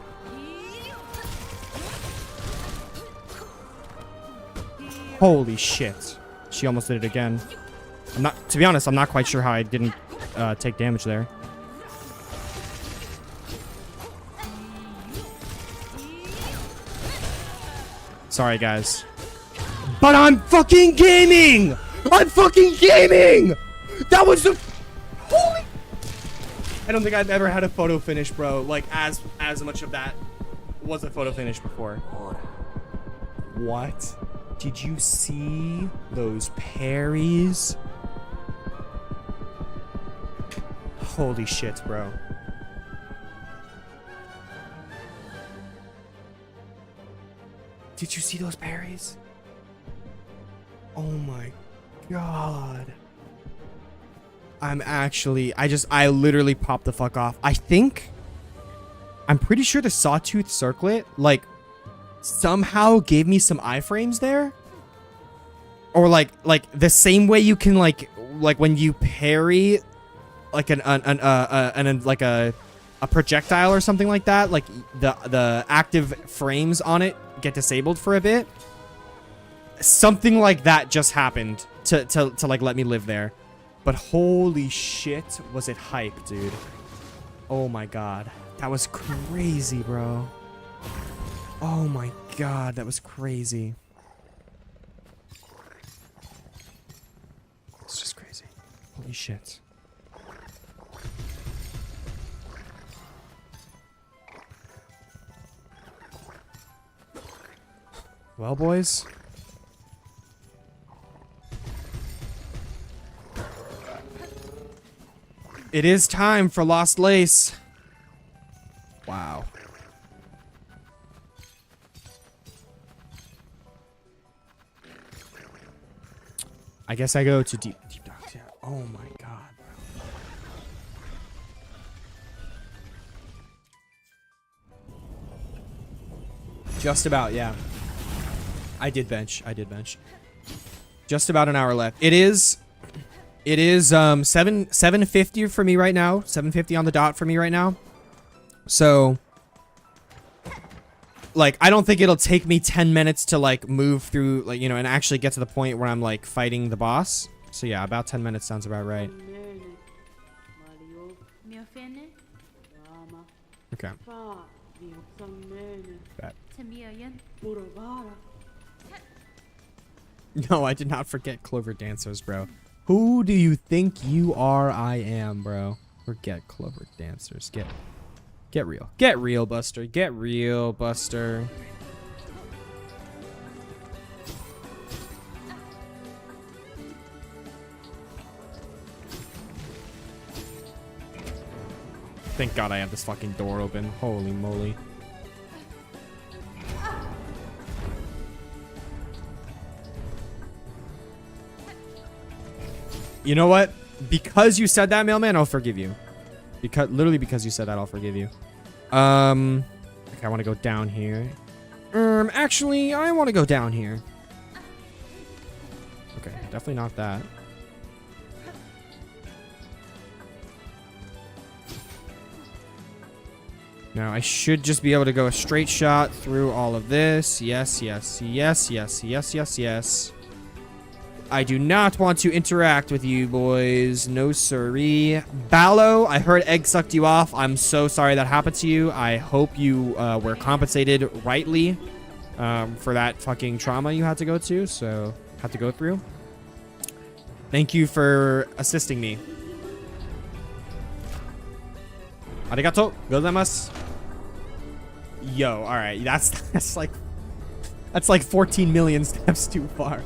Holy shit. She almost did it again. To be honest, I'm not quite sure how I didn't take damage there. Sorry, guys. But I'm fucking gaming! I'm fucking gaming! That was the... Holy... I don't think I've ever had a photo finish, bro. Like, as much of that was a photo finish before. What? Did you see those parries? Holy shit, bro. Did you see those parries? Oh my god. I literally popped the fuck off. I'm pretty sure the Sawtooth Circlet, like, somehow gave me some iframes there. Or like the same way you can like when you parry like like a projectile or something like that, like the active frames on it get disabled for a bit. Something like that just happened to like let me live there. But holy shit, was it hype, dude. Oh my god. That was crazy, bro. Oh my god, that was crazy. It's just crazy. Holy shit. Well, boys. It is time for Lost Lace. Wow. I guess I go to deep docks. Yeah. Oh my god, bro. Just about, yeah. I did bench. Just about an hour left. It is 7:50 for me right now. 7:50 on the dot for me right now. So like I don't think it'll take me 10 minutes to like move through like, you know, and actually get to the point where I'm like fighting the boss. So yeah, about 10 minutes sounds about right. Okay. Bet. No, I did not forget Clover Dancers, bro. Who do you think you are? I am, bro. Forget Clover Dancers. Get real. Get real, Buster. Get real, Buster. Thank God I have this fucking door open. Holy moly. You know what? Because you said that, mailman, I'll forgive you. Literally because you said that, I'll forgive you. Okay, I want to go down here. Actually, I want to go down here. Okay, definitely not that. Now, I should just be able to go a straight shot through all of this. Yes, yes, yes, yes, yes, yes, yes. I do not want to interact with you boys. No siree. Ballo, I heard Egg sucked you off. I'm so sorry that happened to you. I hope you were compensated rightly for that fucking trauma you had to go through. Thank you for assisting me. Arigato gozaimasu. Yo, alright. That's like 14 million steps too far.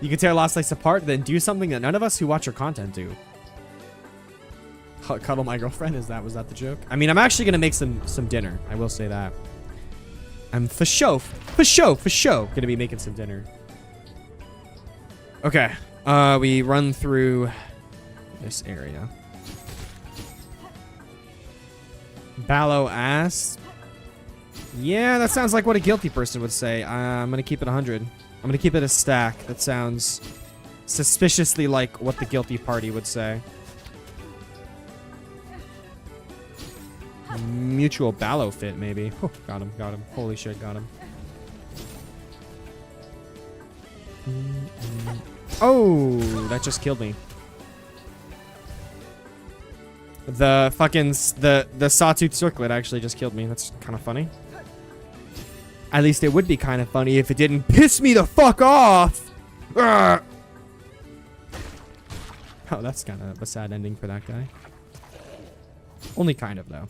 You can tear Lost Lace apart, then do something that none of us who watch your content do. Cuddle my girlfriend, was that the joke? I mean, I'm actually gonna make some dinner. I will say that. I'm for show gonna be making some dinner. Okay, we run through this area. Ballo ass. Yeah, that sounds like what a guilty person would say. I'm gonna keep it 100. I'm gonna keep it a stack. That sounds suspiciously like what the guilty party would say. Mutual Ballo fit, maybe. Oh, got him. Holy shit, got him. Oh, that just killed me. The sawtooth circlet actually just killed me. That's kind of funny. At least it would be kind of funny if it didn't piss me the fuck off. Urgh. Oh, that's kind of a sad ending for that guy. Only kind of, though.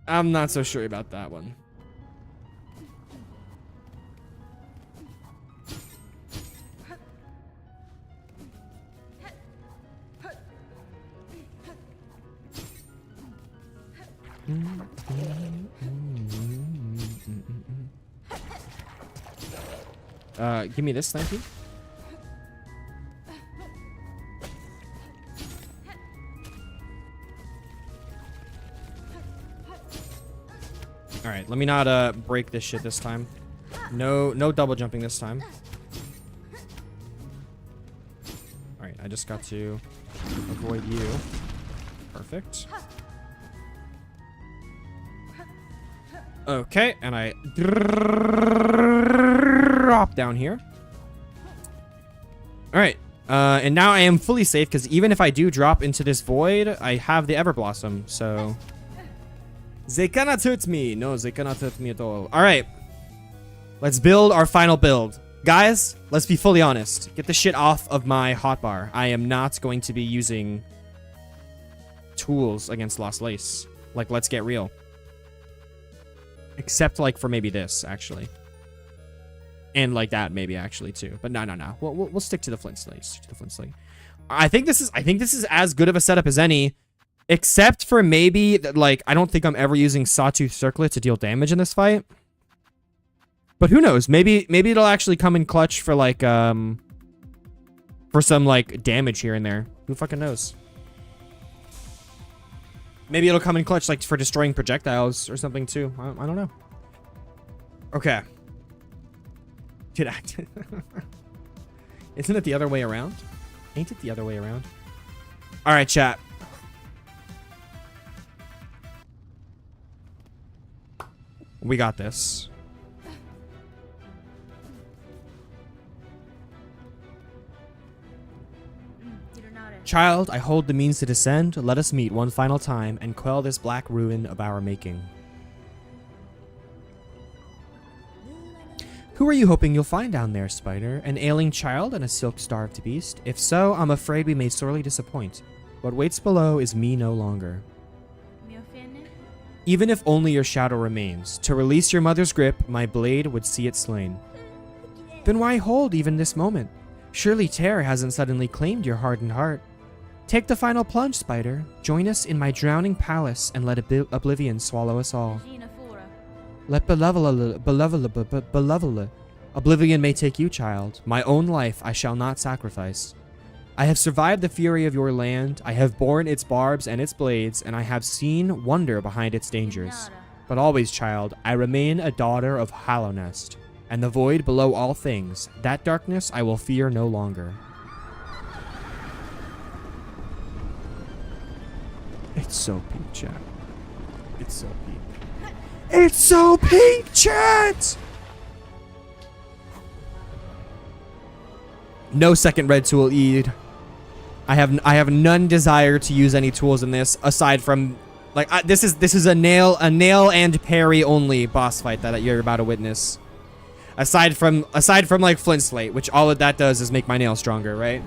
I'm not so sure about that one. Give me this, thank you. All right, let me not break this shit this time. No double jumping this time. All right, I just got to avoid you. Perfect. Okay, and I drop down here. All right, and now I am fully safe because even if I do drop into this void, I have the Everblossom, so... They cannot hurt me. No, they cannot hurt me at all. All right, let's build our final build. Guys, let's be fully honest. Get the shit off of my hotbar. I am not going to be using tools against Lost Lace. Like, let's get real. Except, like, for maybe this, actually. And, like, that, maybe, actually, too. But no. We'll stick to the flint slate. Stick to the flint slate. I think this is as good of a setup as any. Except for maybe, like, I don't think I'm ever using Sawtooth Circlet to deal damage in this fight. But who knows? Maybe it'll actually come in clutch for, like, for some, like, damage here and there. Who fucking knows? Maybe it'll come in clutch, like, for destroying projectiles or something, too. I don't know. Okay. Get active. Isn't it the other way around? Ain't it the other way around? All right, chat. We got this. Child, I hold the means to descend. Let us meet one final time and quell this black ruin of our making. Who are you hoping you'll find down there, Spider? An ailing child and a silk-starved beast? If so, I'm afraid we may sorely disappoint. What waits below is me no longer. Even if only your shadow remains, to release your mother's grip, my blade would see it slain. Then why hold even this moment? Surely terror hasn't suddenly claimed your hardened heart. Take the final plunge, Spider. Join us in my drowning palace and let oblivion swallow us all. Let oblivion may take you, child. My own life I shall not sacrifice. I have survived the fury of your land. I have borne its barbs and its blades, and I have seen wonder behind its dangers. But always, child, I remain a daughter of Hallownest, and the void below all things. That darkness I will fear no longer. It's so peak, chat. It's so peak. It's so peak, chat! No second red tool Eid. I have none desire to use any tools in this aside from like this is a nail and parry only boss fight that you're about to witness. Aside from like flint slate, which all of that does is make my nail stronger, right?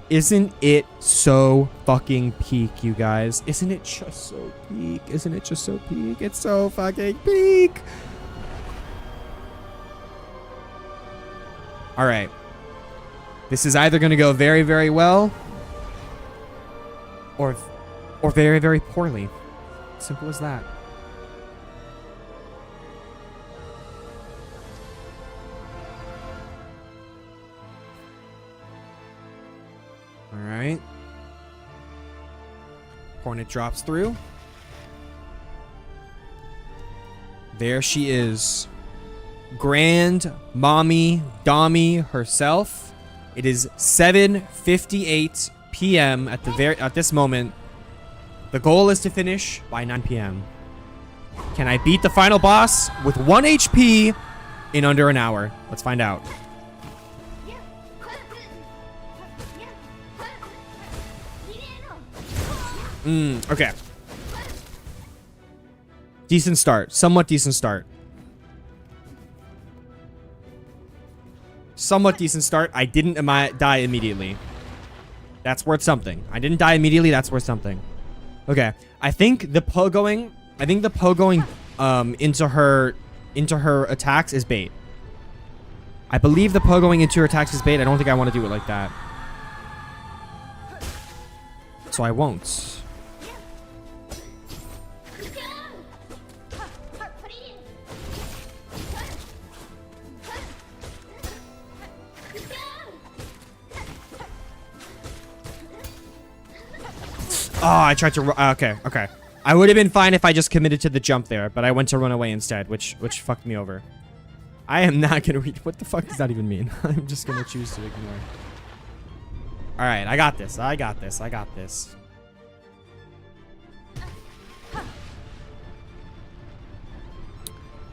Isn't it so fucking peak, you guys? Isn't it just so peak? Isn't it just so peak? It's so fucking peak. All right. This is either going to go very, very well or very, very poorly. Simple as that. All right. Hornet drops through. There she is. Grand Mommy Dommy herself. It is 7:58 p.m. at this moment. The goal is to finish by 9 p.m. Can I beat the final boss with 1 HP in under an hour? Let's find out. Okay. Decent start. Somewhat decent start. Somewhat decent start. I didn't die immediately. That's worth something. I didn't die immediately. That's worth something. Okay. I think the pogoing into her attacks is bait. I believe the pogoing into her attacks is bait. I don't think I want to do it like that. So I won't. Oh, I tried to... okay. I would have been fine if I just committed to the jump there, but I went to run away instead, which fucked me over. I am not gonna read. What the fuck does that even mean? I'm just gonna choose to ignore. All right, I got this. I got this. I got this.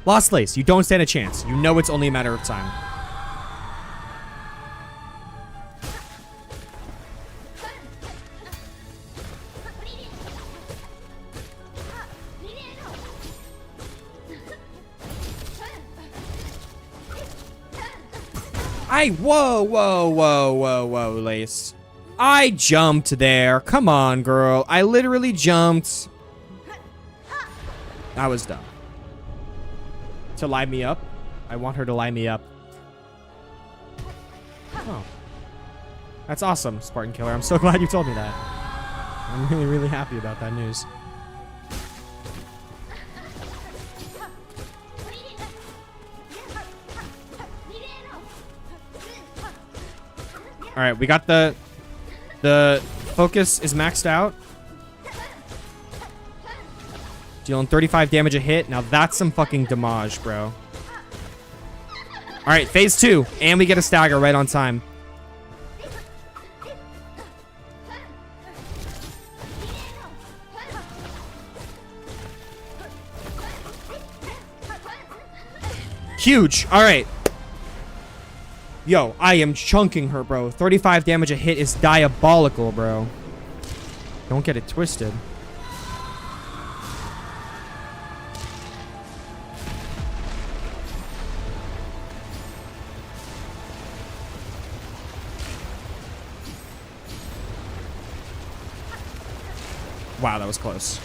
Lost Lace, you don't stand a chance. You know it's only a matter of time. Whoa, Lace. I jumped there. Come on, girl. I literally jumped. I was dumb. To line me up? I want her to line me up. Oh. That's awesome, Spartan Killer. I'm so glad you told me that. I'm really, really happy about that news. All right, we got the focus is maxed out. Dealing 35 damage a hit. Now that's some fucking damage, bro. All right, phase 2, and we get a stagger right on time. Huge. All right. Yo, I am chunking her, bro. 35 damage a hit is diabolical, bro. Don't get it twisted. Wow, that was close.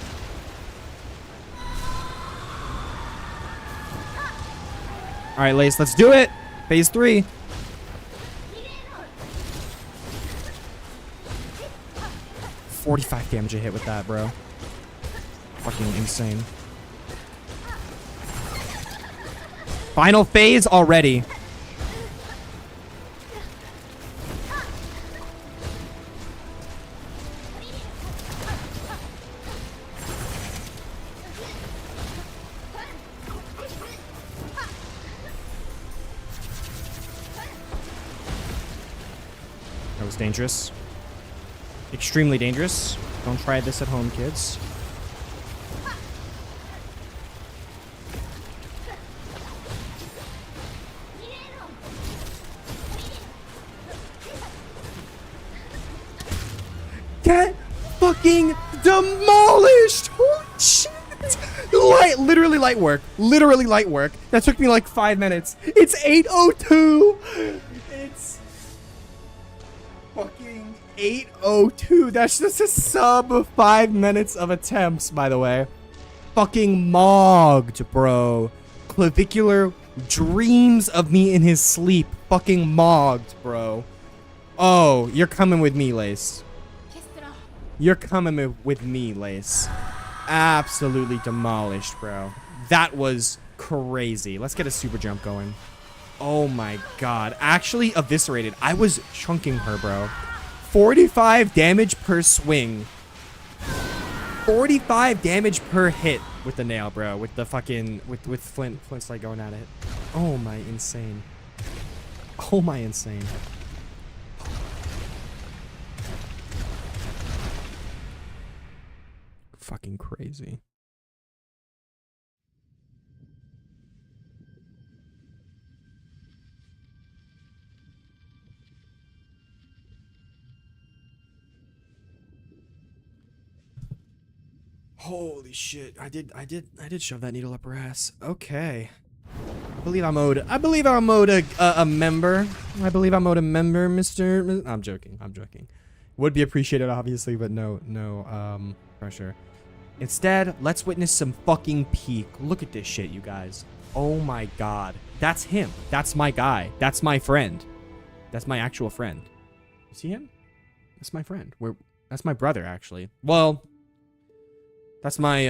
All right, Lace, let's do it. Phase 3. $45 damage a hit with that, bro. Fucking insane. Final phase already. That was dangerous. Extremely dangerous. Don't try this at home, kids. Get fucking demolished! Holy shit! Literally light work. Literally light work. That took me like 5 minutes. It's 8:02. It's fucking 8:02. That's just a sub 5 minutes of attempts, by the way. Fucking mogged, bro. Clavicular dreams of me in his sleep. Fucking mogged, bro. Oh, you're coming with me, Lace. You're coming with me, Lace. Absolutely demolished, bro. That was crazy. Let's get a super jump going. Oh my god. Actually eviscerated. I was chunking her, bro. 45 damage per swing. 45 damage per hit with the nail, bro. With the fucking... With Flint's like going at it. Oh my insane. Oh my insane. Fucking crazy. Holy shit. I did shove that needle up her ass. Okay. I believe I'm owed a member. I believe I'm owed a member, Mr. I'm joking. I'm joking. Would be appreciated, obviously, but no pressure. Instead, let's witness some fucking peak. Look at this shit, you guys. Oh my god. That's him. That's my guy. That's my friend. That's my actual friend. You see him? That's my friend. That's my brother, actually. Well, that's my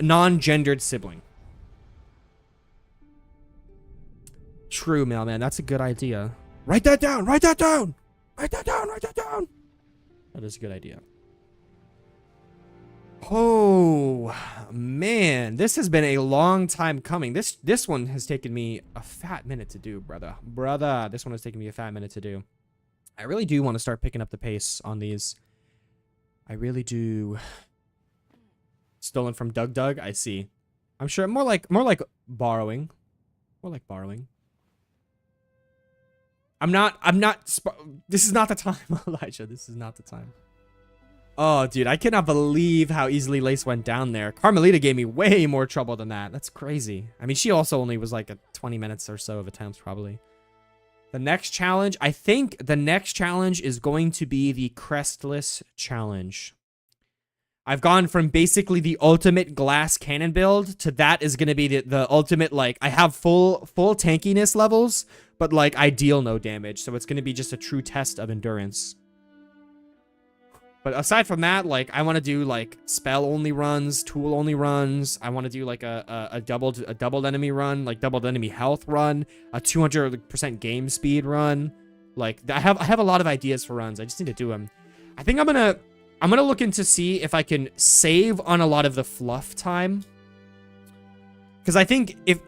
non-gendered sibling. True, mailman. That's a good idea. Write that down. Write that down. Write that down. Write that down. That is a good idea. Oh, man. This has been a long time coming. This one has taken me a fat minute to do, brother. Brother, this one has taken me a fat minute to do. I really do want to start picking up the pace on these. I really do. Stolen from Doug. I see. I'm sure more like borrowing. More like borrowing. I'm not this is not the time, Elijah. This is not the time. Oh, dude, I cannot believe how easily Lace went down there. Carmelita gave me way more trouble than that. That's crazy. I mean, she also only was like a 20 minutes or so of attempts, probably. The next challenge, I think the next challenge is going to be the Crestless Challenge. I've gone from basically the ultimate glass cannon build to that is going to be the ultimate, like, I have full tankiness levels, but, like, I deal no damage. So it's going to be just a true test of endurance. But aside from that, like, I want to do, like, spell-only runs, tool-only runs. I want to do, like, a doubled enemy run, like, doubled enemy health run, a 200% game speed run. Like, I have a lot of ideas for runs. I just need to do them. I think I'm gonna look into see if I can save on a lot of the fluff time. Because I think if,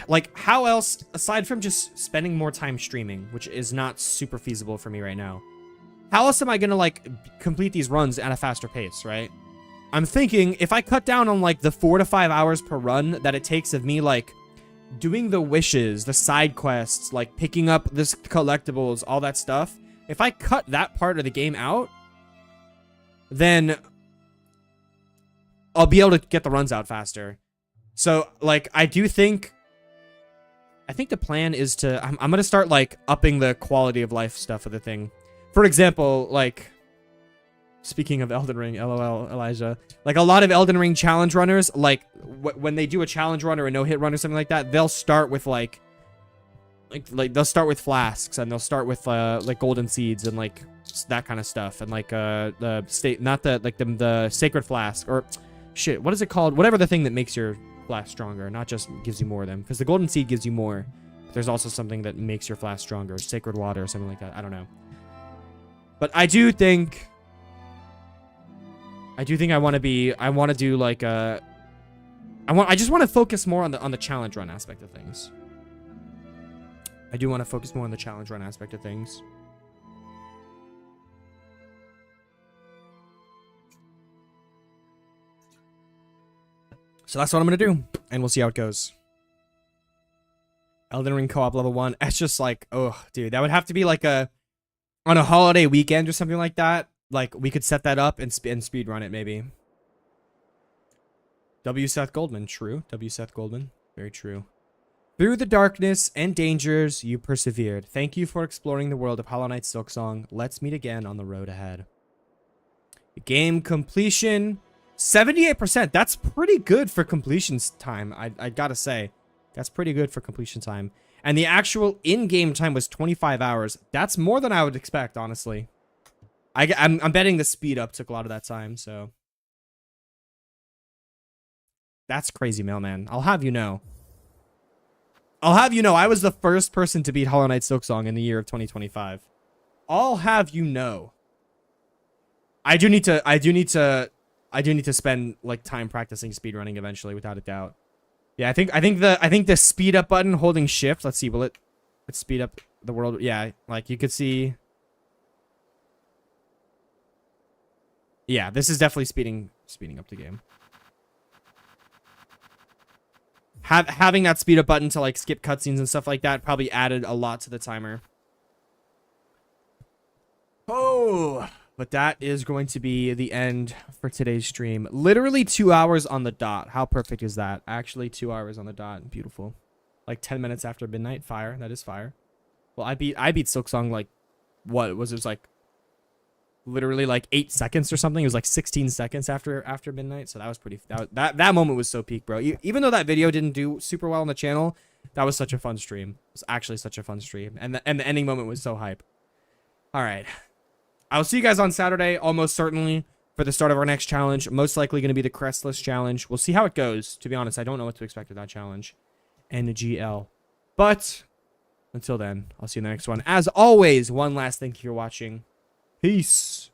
like, how else, aside from just spending more time streaming, which is not super feasible for me right now, how else am I gonna, like, complete these runs at a faster pace, right? I'm thinking if I cut down on, like, the 4 to 5 hours per run that it takes of me, like, doing the wishes, the side quests, like, picking up this collectibles, all that stuff, if I cut that part of the game out, then I'll be able to get the runs out faster. So, like, I think the plan is to, I'm gonna start, like, upping the quality of life stuff of the thing. For example, like, speaking of Elden Ring, LOL, Elijah, like, a lot of Elden Ring challenge runners, like, when they do a challenge run or a no-hit run or something like that, they'll start with, like they'll start with flasks, and they'll start with, like, golden seeds, and, like, that kind of stuff, and, like, the sacred flask, or, shit, what is it called? Whatever the thing that makes your flask stronger, not just gives you more of them, because the golden seed gives you more. There's also something that makes your flask stronger, sacred water or something like that, I don't know. But I do think I want to do, like, I just want to focus more on the challenge run aspect of things. I do want to focus more on the challenge run aspect of things. So that's what I'm going to do, and we'll see how it goes. Elden Ring co-op level 1. It's just like, oh, dude, that would have to be like on a holiday weekend or something like that. Like, we could set that up and speed run it, maybe. W. Seth Goldman. True. W. Seth Goldman. Very true. Through the darkness and dangers, you persevered. Thank you for exploring the world of Hollow Knight Silksong. Let's meet again on the road ahead. Game completion, 78%. That's pretty good for completion time, I gotta say. That's pretty good for completion time. And the actual in-game time was 25 hours. That's more than I would expect, honestly. I'm betting the speed up took a lot of that time, so. That's crazy, mailman. I'll have you know. I was the first person to beat Hollow Knight Silksong in the year of 2025. I'll have you know. I do need to spend, like, time practicing speedrunning eventually, without a doubt. Yeah, I think the speed up button holding shift, let's see, will it speed up the world? Yeah, like, you could see. Yeah, this is definitely speeding up the game. Having that speed up button to, like, skip cutscenes and stuff like that probably added a lot to the timer. Oh, but that is going to be the end for today's stream. Literally 2 hours on the dot. How perfect is that? Actually, 2 hours on the dot. Beautiful. Like 10 minutes after midnight. Fire. That is fire. Well, I beat Silksong, like, what was it? Like, literally like 8 seconds or something. It was like 16 seconds after midnight. So that was pretty. That moment was so peak, bro. Even though that video didn't do super well on the channel, that was such a fun stream. It was actually such a fun stream, and the ending moment was so hype. All right. I'll see you guys on Saturday, almost certainly, for the start of our next challenge. Most likely going to be the Crestless Challenge. We'll see how it goes. To be honest, I don't know what to expect of that challenge. NGL. But until then, I'll see you in the next one. As always, one last thank you for watching. Peace.